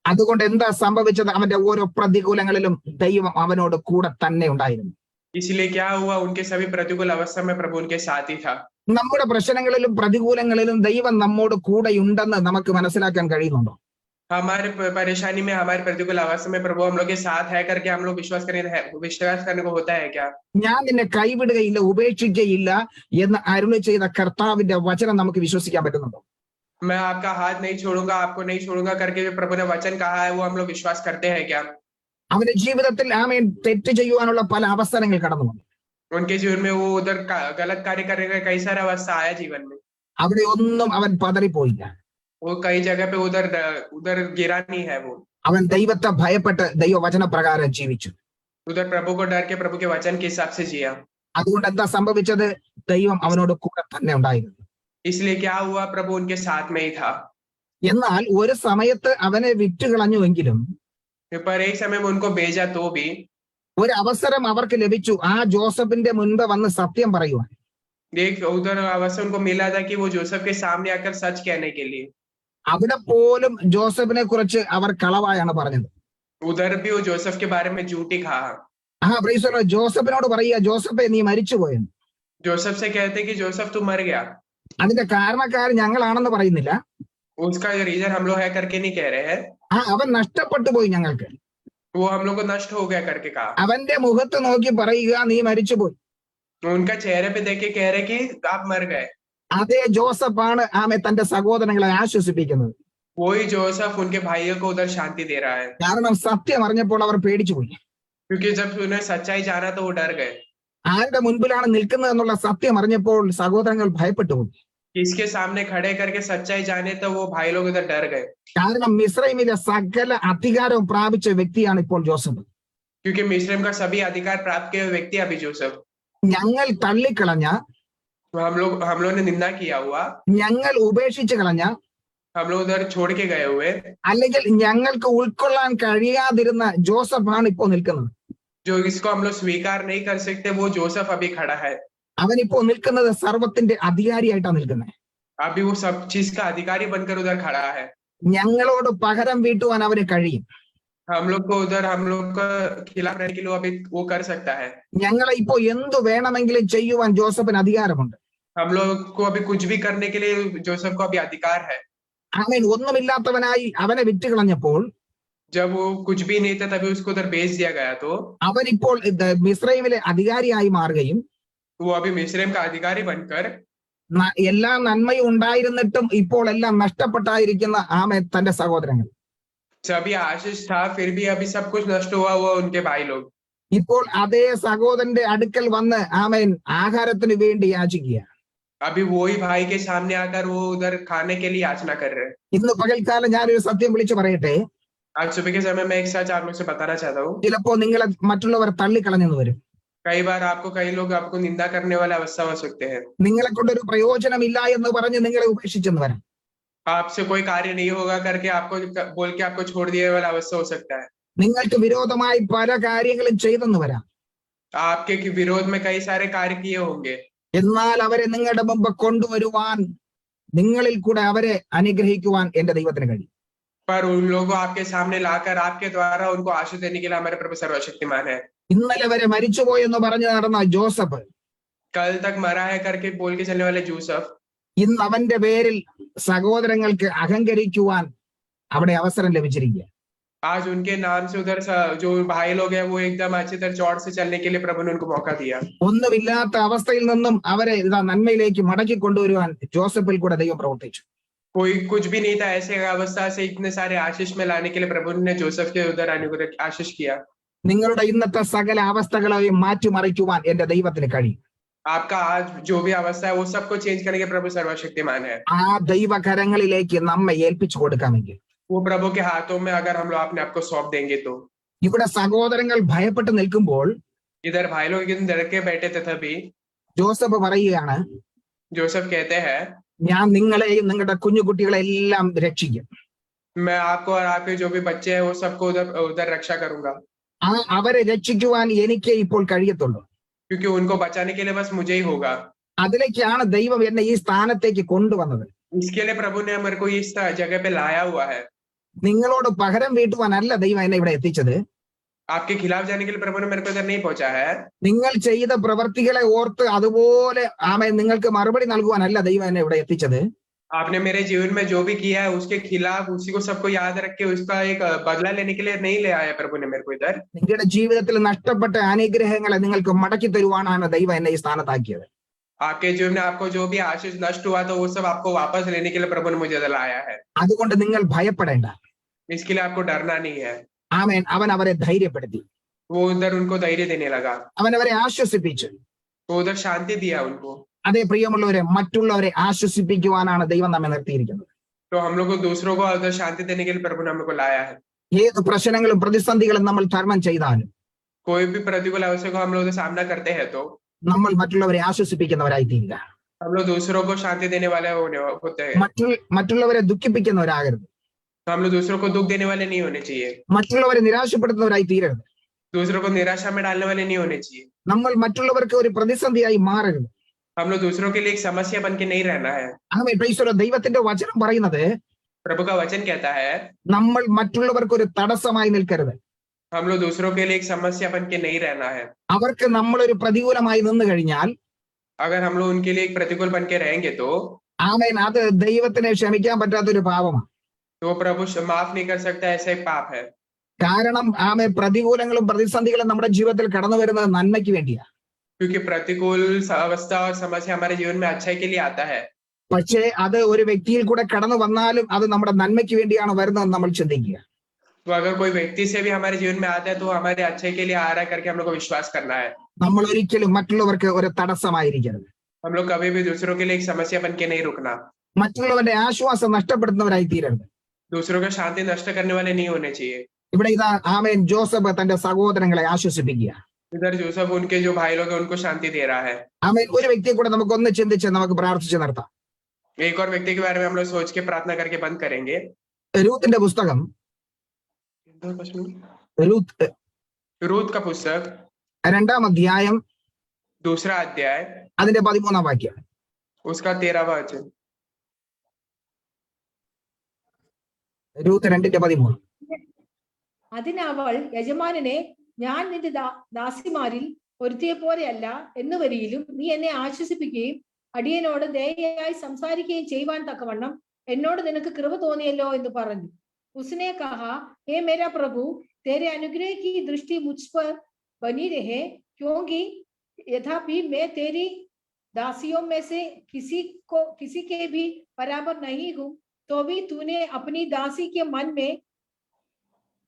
അതുകൊണ്ട് എന്താ സംഭവിച്ചത്? അവന്റെ ഓരോ പ്രതികൂലങ്ങളിലും ദൈവം അവനോട് കൂടെ തന്നെ ഉണ്ടായിരുന്നു. इसलिए क्या हुआ? उनके सभी प्रतिकूल अवस्था में प्रभु उनके साथ ही था. നമ്മുടെ പ്രശ്നങ്ങളിലും പ്രതികൂലങ്ങളിലും ദൈവം നമ്മോട് കൂടെ ഉണ്ടെന്ന് നമുക്ക് മനസ്സിലാക്കാൻ കഴിയുന്നുണ്ടോ? हमारे परेशानी में, हमारे प्रतिकूल अवस्था में प्रभु हम लोग के साथ है करके हम लोग विश्वास करने को होता है क्या? ഞാൻ നിന്നെ കൈവിടുകയില്ല ഉപേക്ഷിക്കുകയില്ല എന്ന് അരുളി ചെയ്ത കർത്താവിന്റെ വചനം നമുക്ക് വിശ്വസിക്കാൻ പറ്റുന്നുണ്ടോ? मैं आपका हाथ नहीं छोड़ूंगा, आपको नहीं छोड़ूंगा करके जो प्रभु ने वचन कहा है वो हम लोग विश्वास करते हैं क्या? അവന്റെ ജീവിതത്തിൽ ആമേൻ തെറ്റ് ചെയ്യുവാനുള്ള പല അവസരങ്ങൾ കടന്നു വന്നു. उनके जीवन में वो उधर गलत कार्य करने का कई सारा अवस्था आया जीवन में. അവിടെ ഒന്നും അവൻ പതറിപ്പോയില്ല. वो कई जगह पे उधर गिरा नहीं है. वो അവൻ ദൈവത്തെ ഭയപ്പെട്ട് ദൈവവചന പ്രകാരം ജീവിച്ചു. उधर प्रभु को डर के प्रभु के वचन के हिसाब से जिया. അതുകൊണ്ട് എന്താ സംഭവിച്ചത്? ദൈവം അവനോട് കൂടെ തന്നെ ഉണ്ടായിരുന്നു. इसलिए क्या हुआ? प्रभु उनके साथ में ही था. എന്നാൽ ഒരു സമയത്ത് അവനെ വിറ്റുകളഞ്ഞുവെങ്കിലും पर एक समय में उनको भेजा तो भी ഒരു അവസരം അവർക്ക് ലഭിച്ചു ആ ജോസഫിന്റെ മുൻപ് വന്ന് സത്യം പറയുവാൻ. एक उधर अवसर उनको मिला था कि वो जोसेफ के सामने आकर सच कहने के लिए. അവിടെ പോലും ജോസഫിനെ കുറിച്ച് അവർ കളവായാണ് പറഞ്ഞത്. उधर भी वो जोसेफ के बारे में झूठी कहा. Price the Lord. ജോസഫിനോട് പറയുക, ജോസഫെ നീ മരിച്ചുപോയെന്ന്. जोसेफ से कहते कि जोसेफ तू मर गया. അതിന്റെ കാരണക്കാർ ഞങ്ങളാണെന്ന് പറയുന്നില്ല. उसका रीजन हम लोग है करके नहीं कह रहे हैं. അവൻ നഷ്ടപ്പെട്ടു പോയി ഞങ്ങൾക്ക്. वो हम लोग को नष्ट हो गया करके कहा. അവന്റെ മുഖത്ത് നോക്കി പറയുക നീ മരിച്ചുപോയി. उनका चेहरे पे देख के कह रहे कि आप मर गए. അതേ ജോസഫാണ് തന്റെ സഹോദരങ്ങളെ ആശ്വസിപ്പിക്കുന്നത്. वही जोसेफ उनके भाइयों को उधर शांति दे रहा है. കാരണം സത്യം അറിഞ്ഞപ്പോൾ അവർ പേടിച്ചുപോയി. क्योंकि जब उन्हें सच्चाई जाना तो वो डर गए. ആരുടെ മുൻപിലാണ് നിൽക്കുന്നത് എന്നുള്ള സത്യം അറിഞ്ഞപ്പോൾ സഹോദരങ്ങൾ ഭയപ്പെട്ടു പോയി. किसके सामने खड़े करके सच्चाई जाने तो वो भाई लोग उधर डर गए. കാരണം മിസ്രൈമിലെ സകല അധികാരവും പ്രാപിച്ച വ്യക്തിയാണ് ഇപ്പോൾ ജോസഫ്. क्योंकि मिस्र का सभी अधिकार प्राप्त किए हुए व्यक्ति अभी जोसेफ. ഞങ്ങൾ തള്ളിക്കളഞ്ഞ, हम लोग ने निंदा किया हुआ, ഞങ്ങൾ ഉപേക്ഷിച്ചു കളഞ്ഞ, हम लोग उधर छोड़ के गए हुए, അല്ലെങ്കിൽ ഞങ്ങൾക്ക് ഉൾക്കൊള്ളാൻ കഴിയാതിരുന്ന ജോസഫാണ് ഇപ്പോൾ നിൽക്കുന്നത്. जो इसको हम लोग स्वीकार नहीं कर सकते वो जोसेफ अभी खड़ा है. അവനിപ്പോ നിൽക്കുന്നത് സർവത്തിന്റെ അധികാരിയായിട്ടാണ് നിൽക്കുന്നത്. अभी वो सब चीज का अधिकारी बनकर उधर खड़ा है. ഞങ്ങളോട് പകരം വീട്ടുവാൻ അവന് കഴിയും. हम लोग का खिलाफ रहने के लिए अभी वो कर सकता है. ഞങ്ങളെ ഇപ്പോ എന്തു വേണമെങ്കിലും ചെയ്യുവാൻ ജോസഫിന് അധികാരമുണ്ട്. हम लोग को अभी कुछ भी करने के लिए जोसेफ को अभी अधिकार है. അവൻ ഒന്നുമില്ലാത്തവനായി അവനെ വിറ്റുകളഞ്ഞപ്പോൾ, जब वो कुछ भी नहीं था तभी उसको उधर बेच दिया गया तो അവനിപ്പോൾ മിസ്രൈമിലെ അധികാരിയായി മാറുകയും वो अभी मिस्रैम का अधिकारी बनकर എല്ലാ നന്മയും ഉണ്ടായിരുന്നിട്ടും ഇപ്പോൾ എല്ലാം നഷ്ടപ്പെട്ടായിരിക്കുന്ന തന്റെ സഹോദരങ്ങൾ, सभी आशीष था फिर भी अभी सब कुछ नष्ट हुआ उनके भाई लोग ഇപ്പോൾ അതേ സഹോദരന്റെ അടുക്കൽ വന്ന് ആഹാരത്തിന് വേണ്ടി യാചിക്കുക. अभी वही भाई के सामने आकर वो उधर खाने के लिए याचना कर रहे हैं. ഇന്ന് പകൽക്കാലം ഞാനൊരു സത്യം വിളിച്ചു പറയട്ടെ. आज सुबह के समय में एक सच आप लोग से बताना चाहता हूँ. ചിലപ്പോ നിങ്ങളെ മറ്റുള്ളവർ തള്ളിക്കളഞ്ഞെന്ന് വരും. कई बार आपको कई लोग आपको निंदा करने वाले अवस्था हो सकते हैं, നിങ്ങളെ കൊണ്ടൊരു പ്രയോജനമില്ല എന്ന് പറഞ്ഞ് നിങ്ങളെ ഉപേക്ഷിച്ചെന്ന് വരാം. आपसे कोई कार्य नहीं होगा करके आपको बोल के आपको छोड़ दिए वाला अवस्था हो सकता है, നിങ്ങൾക്ക് വിരോധമായി പല കാര്യങ്ങളും ചെയ്തെന്ന് വരാം. आपके विरोध में कई सारे कार्य किए होंगे, എന്നാൽ അവരെ നിങ്ങളുടെ മുമ്പ് കൊണ്ടുവരുവാൻ, നിങ്ങളിൽ കൂടെ അവരെ അനുഗ്രഹിക്കുവാൻ എന്റെ ദൈവത്തിന് കഴിയും. पर उन लोगों को आपके सामने लाकर आपके द्वारा उनको आशीष देने के लिए हमारे प्रभु सर्वशक्तिमान है। ഇന്നലെ വരെ മരിച്ചുപോയെന്ന് പറഞ്ഞ് നടന്ന ജോസഫ് कल तक मरा है करके बोल के चलने वाले यूसुफ, ഇന്ന് അവന്റെ പേരിൽ സഹോദരങ്ങൾക്ക് അഹങ്കരിക്കുവാൻ അവിടെ അവസരം ലഭിച്ചിരിക്കുക. आज उनके नाम से उधर जो भाई लोग हैं वो एकदम अच्छी तरह चौड़ से चलने के लिए प्रभु ने उनको मौका दिया। ഒന്നുമില്ലാത്ത അവസ്ഥയിൽ നിന്നും അവരെ ഇതാ നന്മയിലേക്ക് മടക്കി കൊണ്ടുവരുവാൻ ജോസഫിൽ കൂടെ ദൈവം പ്രവർത്തിച്ചു. कोई कुछ भी नहीं था, ऐसे अवस्था से इतने सारे आशीष में लाने के लिए प्रभु ने जोसेफ के उधर अनुग्रह आशीष किया। നിങ്ങളുടെ ഇന്നത്തെ സകല അവസ്ഥകളെയും മാറ്റിമറിക്കുവാൻ എന്റെ ദൈവത്തിന് കഴിയും. आपका आज जो भी अवस्था है वो सबको चेंज करने के प्रभु सर्वशक्तिमान है। ആ ദൈവകരങ്ങളിലേക്ക് നമ്മെ ഏൽപ്പിച്ചു കൊടുക്കാമെങ്കിൽ, वो प्रभु के हाथों में अगर हम लोग अपने आप को सौंप देंगे तो। ഇവിടെ സഹോദരങ്ങൾ ഭയപ്പെട്ട് നിൽക്കുമ്പോൾ इधर भाई लोग एकदम डर के बैठे थे, तभी ജോസഫ് പറയുകയാണ്, जोसेफ कहते हैं, ഞാൻ നിങ്ങളെയും നിങ്ങളുടെ കുഞ്ഞുകുട്ടികളെല്ലാം രക്ഷിക്കും. मैं आपको और आपके जो भी बच्चे हैं वो सबको उधर उधर रक्षा करूंगा, ആ അവരെ രക്ഷിക്കുവാൻ എനിക്ക് ഇപ്പോൾ കഴിയത്തുള്ളൂ. क्योंकि उनको बचाने के लिए बस मुझे ही होगा। അതിലേക്കാണ് ദൈവം എന്നെ ഈ സ്ഥാനത്തേക്ക് കൊണ്ടുവന്നത്. इसके लिए प्रभु ने मेरे को इस जगह पे लाया हुआ है। നിങ്ങളോട് പകരം വീട്ടുവാനല്ല ദൈവം എന്നെ ഇവിടെ എത്തിച്ചത്. आपके खिलाफ जाने के लिए प्रभु ने मेरे को इधर नहीं पहुंचा है। നിങ്ങൾ ചെയ്ത പ്രവർത്തികളെ ഓർത്ത് അതുപോലെ നിങ്ങൾക്ക് മറുപടി നൽകുവാനല്ല ദൈവം എന്നെ ഇവിടെ എത്തിച്ചത്. आपने मेरे जीवन में जो भी किया है उसके खिलाफ उसी को सबको याद रख के उसका एक बदला लेने के लिए नहीं ले आया प्रभु ने मेरे को इधर। നിങ്ങളുടെ ജീവിതത്തിൽ നഷ്ടപ്പെട്ട അനുഗ്രഹങ്ങളെ നിങ്ങൾക്ക് മടക്കി തരുവാനാണ് ദൈവം എന്നെ ഈ സ്ഥാനത്താക്കിയത്. आपके जीवन में आपको जो भी आशीष नष्ट हुआ था वो सब आपको वापस लेने के लिए प्रभु ने मुझे इधर लाया है। അതുകൊണ്ട് നിങ്ങൾ ഭയപ്പെടേണ്ട. इसके लिए आपको डरना नहीं है। ആമേൻ. അവൻ അവരെ ധൈര്യപ്പെടുത്തി, वो उधर उनको धैर्य देने लगा, അവൻ അവരെ ആശ്വസിപ്പിച്ചു. वो उधर शांति दिया उनको। അതേ പ്രിയമുള്ളവരെ, മറ്റുള്ളവരെ ആശ്വസിപ്പിക്കുവാനാണ് ദൈവം നമ്മെ നിർത്തിയിരിക്കുന്നത്. तो हम लोग को दूसरों को उधर शांति देने के लिए प्रभु ने हमको लाया है। ഏത് പ്രശ്നങ്ങളും പ്രതിസന്ധികളും നമ്മൾ തരണം ചെയ്താലും कोई भी प्रतिकूल अवस्था को हम लोग सामना करते हैं तो നമ്മൾ മറ്റുള്ളവരെ ആശ്വസിപ്പിക്കുന്നവരായി തീരുക. हम लोग दूसरों को शांति देने वाले होते हैं। മറ്റുള്ളവരെ ദുഃഖിപ്പിക്കുന്നവരാകരുത്. हम लोग दूसरों को दुख देने वाले नहीं होने चाहिए। മറ്റുള്ളവരെ നിരാശപ്പെടുത്തുന്നവരായി തീരരുത്. दूसरों को निराशा में डालने वाले नहीं होने चाहिए। നമ്മൾ മറ്റുള്ളവർക്ക് ഒരു പ്രതിസന്ധിയായി മാറരുത്. हम लोग दूसरों के लिए एक समस्या बन के नहीं रहना है। ആമേൻ. Praise the lord. ദൈവത്തിന്റെ വചനം പറയുന്നത് प्रभु का वचन कहता है നമ്മൾ മറ്റുള്ളവർക്ക് ഒരു തടസ്സമായി നിൽക്കരുത്. हम लोग दूसरों के लिए एक समस्या बन के नहीं रहना है। അവർക്ക് നമ്മളൊരു പ്രതികൂലമായി നിന്നു കഴിഞ്ഞാൽ, अगर हम लोग उनके लिए एक प्रतिकूल बन के रहेंगे तो ആമേൻ, അത് ദൈവത്തിന് ക്ഷമിക്കാൻ പറ്റാത്തൊരു പാപമാണ്. तो प्रभु माफ नहीं कर सकता, ऐसा एक पाप है। കാരണം ആമേൻ, പ്രതികൂലങ്ങളും പ്രതിസന്ധികളും നമ്മുടെ ജീവിതത്തിൽ കടന്നു വരുന്നത് നന്മയ്ക്ക് വേണ്ടിയാണ്. क्योंकि प्रतिकूल अवस्था और समस्या हमारे जीवन में अच्छाई के लिए आता है। പക്ഷേ അത് ഒരു വ്യക്തിയിൽ കൂടെ കടന്നു വന്നാലും അത് നമ്മുടെ നന്മയ്ക്ക് വേണ്ടിയാണ് വരുന്നതെന്ന് നമ്മൾ ചിന്തിക്കുക. तो अगर कोई व्यक्ति से भी हमारे जीवन में आता है तो हमारे अच्छे के लिए आ रहा है करके हम लोग को विश्वास करना है। നമ്മൾ ഒരിക്കലും മറ്റുള്ളവർക്ക് ഒരു തടസ്സമായിരിക്കരുത്. हम लोग कभी भी दूसरों के लिए एक समस्या बन के नहीं रुकना, മറ്റുള്ളവരുടെ ആശ്വാസം നഷ്ടപ്പെടുത്തുന്നവരായി തീരരുത്. दूसरों का शांति नष्ट करने वाले नहीं होने चाहिए। ഇവിടെ ഇതാ ആമേൻ, ജോസഫ് തന്റെ സഹോദരങ്ങളെ ആശ്വസിപ്പിക്കുക. इधर जोसेफ उनके जो भाई लोग हैं उनको शांति दे रहा है। ആമേൻ. ഒരു വ്യക്തിയെ കൂടെ നമുക്ക് ഒന്ന് ചിന്തിച്ച് നമുക്ക് പ്രാർത്ഥിച്ച് നിർത്താം. एक और व्यक्ति के बारे में हम लोग सोच के प्रार्थना करके बंद करेंगे। രൂത്തിന്റെ പുസ്തകം, रूत का पुस्तक 2-ാം അധ്യായം 2 अध्याय അതിന്റെ 13-ാം വാക്യം. उसका 13वां वचन। രൂത്ത് 2:13. അതിനവൾ യജമാനനെ, ഞാൻ നിന്റെ ദാസിമാരിൽ ഒരുത്തിയെ പോലെയല്ല എന്ന് വരിയിലും നീ എന്നെ ആശ്വസിപ്പിക്കുകയും അടിയനോട് ദയയായി സംസാരിക്കുകയും ചെയ്യുവാൻ തക്കവണ്ണം എന്നോട് നിനക്ക് കൃപ തോന്നിയല്ലോ എന്ന് പറഞ്ഞു. उसने कहा, हे मेरा प्रभु, तेरे अनुग्रह की दृष्टि मुझ पर बनी रहे, क्योंकि यद्यपि मैं तेरी दासियों में से किसी के भी बराबर नहीं हूं, तो भी तूने अपनी दासी के मन में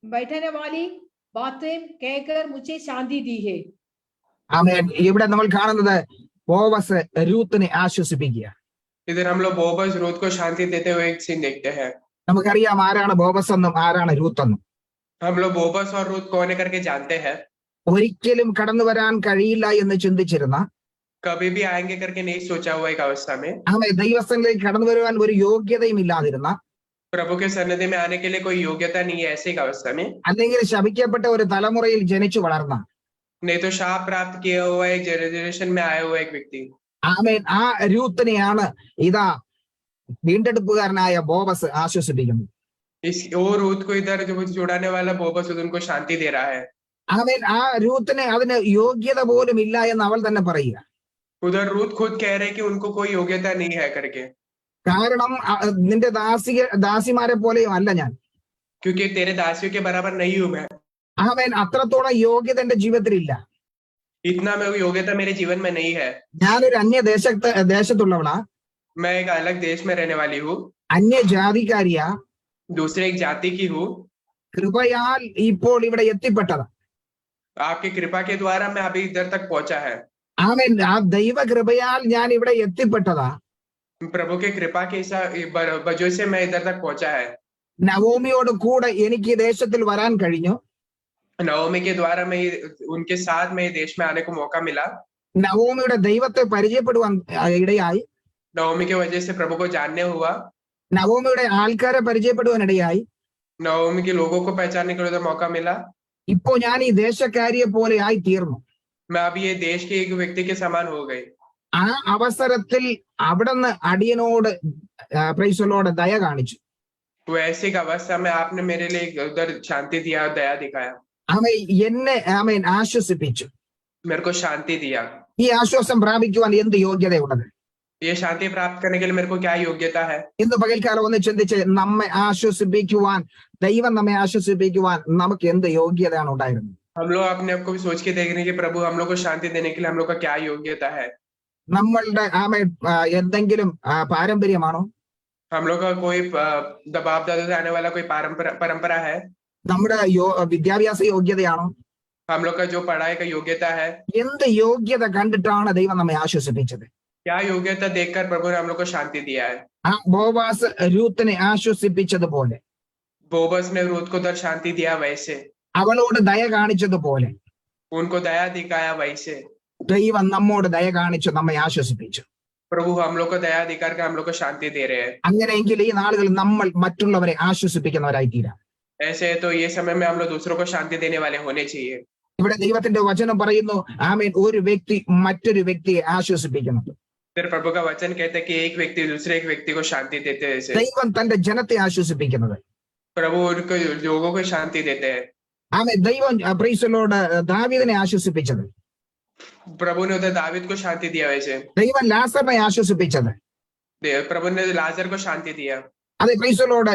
बैठने वाली बातें कहकर मुझे शांति दी है. ആമേൻ. ഇവിടെ നമ്മൾ കാണുന്നത് ബോവസ് രൂത്തിനെ ആശ്വസിപ്പിക്കുക. इधर हम लोग बोबस रूत को शांति देते हुए एक सीन देखते हैं। നമുക്കറിയാം ആരാണ് ബോവസ് എന്നും ആരാണ് രൂത്ത് എന്നും. हम लोग बोबस और रूत कौन है करके जानते हैं। ഒരിക്കലും കടന്നു വരാൻ കഴിയില്ല എന്ന് ചിന്തിച്ചിരുന്ന, कभी भी आएंगे करके नहीं सोचा हुआ एक अवस्था में, ആമേൻ, ദൈവസ്ഥനിലേക്ക് കടന്നു വരുവാൻ ഒരു യോഗ്യതയും ഇല്ലാതിരുന്ന, प्रभु के सन्निधि में आने के लिए कोई योग्यता नहीं है ऐसे एक अवस्था में, അല്ലെങ്കിൽ ശപിക്കപ്പെട്ട ഒരു തലമുറയിൽ ജനിച്ചു വളർന്ന, नहीं तो शाप प्राप्त किया हुआ एक जनरेशन में आया हुआ एक व्यक्ति, ആമേൻ, ആ രൂത്തിനെയാണ് ഇതാ വീണ്ടെടുപ്പുകാരനായ ബോവസ് ആശ്വസിപ്പിക്കുന്നത്. इस वो रूत को इधर जो छुड़ाने वाला बोबस उनको शांति दे रहा है. ആമേൻ, ആ രൂത്തിനെ അതിന് യോഗ്യത പോലും ഇല്ല എന്ന് അവൾ തന്നെ പറയുക. उधर रूत खुद कह रहे कि उनको कोई योग्यता नहीं है करके, കാരണം നിന്റെ ദാസിമാരെ പോലെയും അല്ല ഞാൻ. क्योंकि तेरे दासियों के बराबर नहीं हूं मैं. ആമേൻ, അത്രത്തോളം യോഗ്യത എന്റെ ജീവിതത്തിലില്ല. इतना मैं योग्यता मेरे जीवन में नहीं है. ഞാനൊരു ദേശത്തുള്ളവളാ, मैं एक अलग देश में रहने वाली हूँ, അന്യ ജാതിക്കാരിയാ, दूसरे एक जाति की हूँ. കൃപയാൽ ഇപ്പോൾ ഇവിടെ എത്തിപ്പെട്ടതാ. आपकी कृपा के द्वारा मैं अभी इधर तक पहुंचा है. ആമേൻ, ആ ദൈവ കൃപയാൽ ഞാൻ ഇവിടെ എത്തിപ്പെട്ടതാ. प्रभु के कृपा के वजह से मैं इधर तक पहुंचा है. നവോമിയോട് കൂടെ എനിക്ക് ഈ ദേശത്തിൽ വരാൻ കഴിഞ്ഞു. नवोमी के द्वारा मैं उनके साथ में देश में आने को मौका मिला. നവോമിയുടെ ദൈവത്തെ പരിചയപ്പെടുവാൻ ഇടയായി. नवोमी की वजह से प्रभु को जानने हुआ. നവോമിയുടെ ആൾക്കാരെ പരിചയപ്പെടുവാൻ ഇടയായി. नवोमी के लोगों को पहचानने के लिए मौका मिला. ഇപ്പോ ഞാൻ ഈ ദേശക്കാരിയെ പോലെ ആയി തീർന്നു. मैं अभी ये देश के एक व्यक्ति के समान हो गई. ആ അവസരത്തിൽ അവിടുന്ന് അടിയനോട് പ്രൈസലോട് ദയ കാണിച്ചു. वो ऐसी एक अवस्था में आपने मेरे लिए उधर शांति दिया, दया दिखाया, എന്നെ ആമേൻ ആശ്വസിപ്പിച്ചു. मेरे को शांति दिया. ഈ ആശ്വാസം പ്രാപിക്കുവാൻ എന്ത് യോഗ്യതയുള്ളത്? ये शांति प्राप्त करने के लिए मेरे को क्या योग्यता है? ഇന്ന് പകൽക്കാലം ഒന്ന് ചിന്തിച്ച്, നമ്മെ ആശ്വസിപ്പിക്കുവാൻ, ദൈവം നമ്മെ ആശ്വസിപ്പിക്കുവാൻ നമുക്ക് എന്ത് യോഗ്യതയാണ് ഉണ്ടായിരുന്നത്? हम लोग अपने आप को भी सोच के देखने की प्रभु हम लोग को शांति देने के लिए हम लोग का क्या योग्यता है? നമ്മളുടെ എന്തെങ്കിലും പാരമ്പര്യമാണോ? हम लोग का कोई दबाव दादा से आने वाला कोई परंपरा है? നമ്മുടെ വിദ്യാഭ്യാസ യോഗ്യതയാണോ? हम लोग का जो पढ़ाई का योग्यता है? എന്ത് യോഗ്യത കണ്ടിട്ടാണ് ദൈവം നമ്മെ ആശ്വസിപ്പിച്ചത്? क्या योग्यता देखकर प्रभु ने हम लोग को शांति दिया है? ആ ബോവാസ് രൂത്തിനെ ആശ്വസിപ്പിച്ചതുപോലെ, बोबस ने रूत को उधर शांति दिया वैसे, അവളോട് ദയ കാണിച്ചതുപോലെ उनको दया दिखाया वैसे, ദൈവം നമ്മോട് ദയ കാണിച്ചു നമ്മെ ആശ്വസിപ്പിച്ചു. प्रभु हम लोग को दया दिखा कर हम लोग को शांति दे रहे हैं. അങ്ങനെയെങ്കിൽ ഈ നാളുകളിൽ നമ്മൾ മറ്റുള്ളവരെ ആശ്വസിപ്പിക്കുന്നവരായി തീരാം. ऐसे है तो ये समय में हम लोग दूसरों को शांति देने वाले होने चाहिए. ഇവിടെ ദൈവത്തിന്റെ വചനം പറയുന്നു, ആമേൻ, ഒരു വ്യക്തി മറ്റൊരു വ്യക്തിയെ ആശ്വസിപ്പിക്കുന്നു. फिर प्रभु का वचन कहते हैं कि एक व्यक्ति दूसरे एक व्यक्ति को शांति देते हैं. ऐसे ദൈവം തന്റെ ജനത്തെ ആശ്വസിപ്പിക്കുന്നത്. प्रभु उनको लोगों को शांति देते हैं. ആമേൻ, ദൈവം പ്രൈസലോട് ദാവീദിനെ ആശ്വസിപ്പിച്ചത്. प्रभु ने उधर दाविद को शांति दिया वैसे, ദൈവം ലാസറിനെ ആശ്വസിപ്പിച്ചത്. प्रभु ने लाजर को शांति दिया. അതെ, പ്രൈസലോട്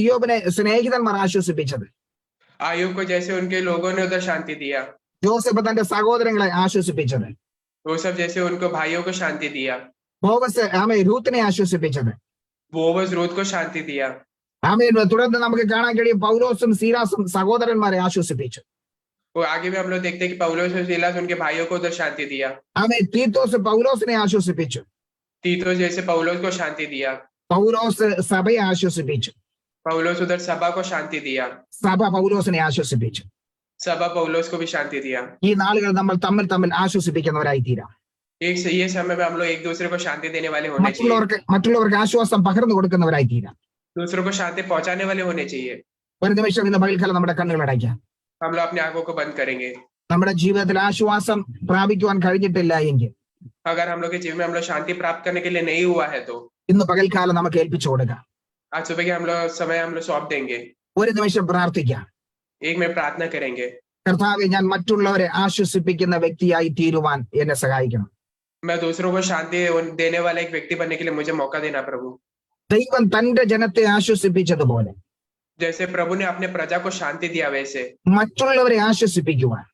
യോബിനെ സ്നേഹിതന്മാർ ആശ്വസിപ്പിച്ചത്. आयुब को जैसे उनके लोगों ने उधर शांति दिया. ജോസഫ് തന്റെ സഹോദരങ്ങളെ ആശ്വസിപ്പിച്ചത്. वो सब जैसे उनको भाइयों को शांति दिया. ബോവസ് രൂത്തിനെ ആശ്വസിപ്പിച്ചത്. बोबस रूत को शांति दिया. ആമേൻ. തുടർന്ന് നമുക്ക് കാണാൻ കഴിയും പൗലോസും സീലാസും സഹോദരന്മാരെ ആശ്വസിപ്പിച്ചു. वो आगे भी हम लोग देखते हैं कि पौलुस और सीलास उनके भाइयों को उधर शांति दिया. ആമേൻ. തീത്തോസ് പൗലോസിനെ ആശ്വസിപ്പിച്ചു. तीतुस जैसे पौलुस को शांति दिया. പൗലോസ് സഭയെ ആശ്വസിപ്പിച്ചു. पौलुस उधर सभा को शांति दिया. സഭ പൗലോസിനെ ആശ്വസിപ്പിച്ചു. सभा पौलुस को भी शांति दिया. ഈ നാളുകൾ നമ്മൾ തമ്മിൽ ആശ്വസിപ്പിക്കുന്നവരായി തീരാം. ये समय में हम लोग एक दूसरे को शांति देने वाले होने चाहिए. മറ്റുള്ളവർക്ക് ആശ്വാസം പകർന്നു കൊടുക്കുന്നവരായി തീരാം. दूसरों को शांति पहुंचाने वाले होने चाहिए. ഒരു നിമിഷം ഇന്ന് പകൽക്കാലം നമ്മുടെ കണ്ണുകൾ അടയ്ക്കാം. हम लोग अपनी आंखों को बंद करेंगे. നമ്മുടെ ജീവിതത്തിൽ ആശ്വാസം പ്രാപിക്കുവാൻ കഴിഞ്ഞിട്ടില്ല എങ്കിൽ, अगर हम लोग के जीवन में हम लोग शांति प्राप्त करने के लिए नहीं हुआ है तो ഇന്ന് പകൽക്കാലം നമുക്ക് ഏൽപ്പിച്ചു കൊടുക്കാം. आज सुबह के हम लोग समय हम लोग सौंप देंगे. ഒരു നിമിഷം പ്രാർത്ഥിക്കാം. एक मिनट प्रार्थना करेंगे. കർത്താവേ, ഞാൻ മറ്റുള്ളവരെ ആശ്വസിപ്പിക്കുന്ന വ്യക്തിയായി തീരുവാൻ എന്നെ സഹായിക്കണം. मैं दूसरों को शांति देने वाला एक व्यक्ति बनने के लिए मुझे मौका देना प्रभु. ദൈവം തന്റെ ജനത്തെ ആശ്വസിപ്പിച്ചതുപോലെ जैसे प्रभु ने अपने प्रजा को शांति दिया वैसे മറ്റുള്ളവരെ ആശ്വസിപ്പിക്കുവാൻ,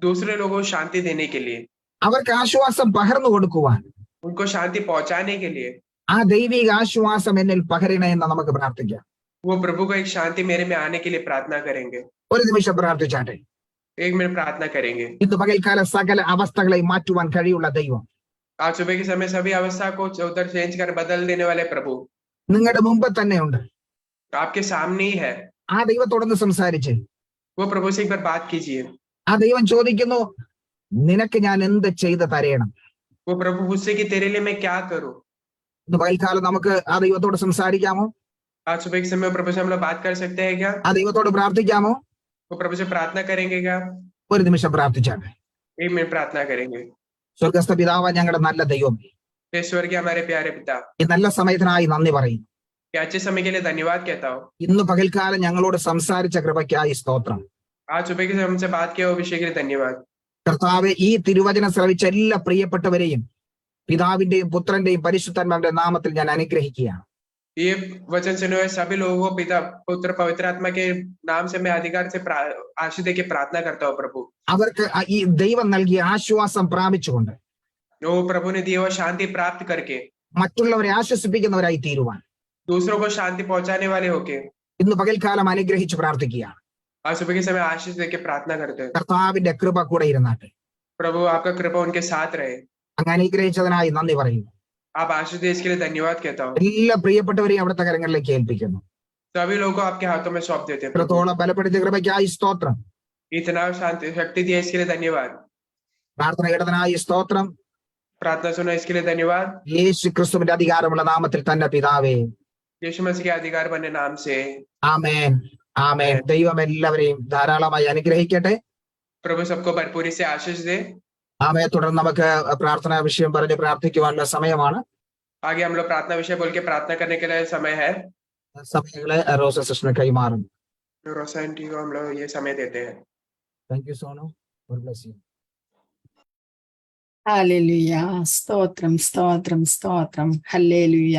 दूसरे लोगों को शांति देने के लिए, അവർക്ക് ആശ്വാസം പകർന്നു കൊടുക്കുവാൻ, उनको शांति पहुंचाने के लिए ആ ദൈവിക ആശ്വാസം എന്നിൽ പകരണേ എന്ന് നമുക്ക് പ്രാർത്ഥിക്കാം. वो प्रभु को एक शांति मेरे में आने के लिए प्रार्थना करेंगे. ഒരു നിമിഷം പ്രാർത്ഥിച്ചാട്ടെ. एक मिनट प्रार्थना करेंगे. ഇന്ന് പകൽക്കാല സകല അവസ്ഥകളെ മാറ്റുവാൻ കഴിയുള്ള ദൈവം, आज सुबह के समय सभी अवस्था को उधर चेंज कर बदल देने वाले प्रभु നിങ്ങളുടെ മുമ്പ് തന്നെ ഉണ്ട്. आपके सामने ही है. ആ ദൈവത്തോടൊന്ന് സംസാരിച്ച് वो प्रभु से एक बार बात कीजिए. ആ ദൈവം ചോദിക്കുന്നു, നിനക്ക് ഞാൻ എന്ത് ചെയ്ത് തരയണം? वो प्रभु पूछते कि तेरे लिए मैं क्या करूं? ഇന്ന് പകൽക്കാലം നമുക്ക് ആ ദൈവത്തോട് സംസാരിക്കാമോ? आज सुबह के समय प्रभु से हम लोग बात कर सकते हैं क्या? ആ ദൈവത്തോട് പ്രാർത്ഥിക്കാമോ? वो प्रभु से प्रार्थना करेंगे क्या? ഒരു നിമിഷം പ്രാർത്ഥിച്ചാട്ടെ. 1 मिनट प्रार्थना करेंगे। സ്വർഗസ്ഥ പിതാവ്, ഞങ്ങളുടെ നല്ല ദൈവം, हे स्वर्गीय हमारे प्यारे पिता, ഈ നല്ല സമയത്തിനായി നന്ദി പറയും. कि अच्छे समय के लिए धन्यवाद कहता हूँ। ഇന്ന് പകൽക്കാലം ഞങ്ങളോട് സംസാരിച്ച കൃപയ്ക്കായി സ്തോത്രം. आज सुबह के समय हमसे बात किया वो विषय के लिए धन्यवाद। കർത്താവെ, ഈ തിരുവചനം ശ്രവിച്ച എല്ലാ പ്രിയപ്പെട്ടവരെയും പിതാവിന്റെയും പുത്രന്റെയും പരിശുദ്ധാത്മാവിന്റെ നാമത്തിൽ ഞാൻ അനുഗ്രഹിക്കുകയാണ്. ये वचन सुने हुए सभी लोगों को पिता, पुत्र, पवित्र आत्मा के नाम से मैं अधिकार से आशीष दे के प्रार्थना करता हूँ प्रभु। അവർക്ക് ഈ ദൈവം നൽകിയ ആശ്വാസം പ്രാപിച്ചുകൊണ്ട് वो प्रभु ने दिया हुआ शांति प्राप्त करके മറ്റുള്ളവരെ ആശ്വസിപ്പിക്കുന്നവരായി തീരുവാൻ दूसरों को शांति पहुंचाने वाले होके ഇന്ന് പകൽക്കാലം അനുഗ്രഹിച്ച് പ്രാർത്ഥിക്കുകയാണ്. आज सुबह के समय आशीष दे के प्रार्थना करते हैं। കർത്താവിന്റെ കൃപ കൂടെ ഇരുന്നാട്ടെ. प्रभु आपका कृपा उनके साथ रहे। അങ്ങ് അനുഗ്രഹിച്ചതിനായി നന്ദി പറയുന്നു. आप आशीष दे इसके लिए धन्यवाद कहता हूँ। എല്ലാ പ്രിയപ്പെട്ടവരെയും അവിടുത്തെ കരങ്ങളിലേക്ക് ഏൽപ്പിക്കുന്നു. सभी लोगों को आपके हाथों में सौंप देते हैं प्रभु। ഇത്രത്തോളം ബലപ്പെടുത്തിയ കൃപയ്ക്കായി സ്തോത്രം. इतना शांति शक्ति दिया इसके लिए धन्यवाद। പ്രാർത്ഥന കേട്ടതിനായി സ്തോത്രം. प्रार्थना सुना इसके लिए धन्यवाद। യേശു ക്രിസ്തുവിന്റെ അധികാരമുള്ള നാമത്തിൽ തന്നെ പിതാവേ, यीशु मसीह के अधिकार बने नाम से ആമേൻ, ആമേൻ. ദൈവം എല്ലാവരെയും ധാരാളമായി അനുഗ്രഹിക്കട്ടെ. प्रभु सबको भरपूरी से आशीष दे। ആമേ. തുടർന്ന് നമുക്ക് പ്രാർത്ഥനാ വിഷയം പറഞ്ഞ് പ്രാർത്ഥിക്കുവാനുള്ള സമയമാണ്. आगे हम लोग प्रार्थना विषय बोल के प्रार्थना करने के लिए समय है। സമയങ്ങളെ റോസ സിസ്റ്ററിന് കൈമാറും. रोसा आंटी को हम लोग ये समय देते हैं। Thank you Sonu. God bless you. Hallelujah. സ്തോത്രം, സ്തോത്രം, സ്തോത്രം. ഹല്ലേലൂയ.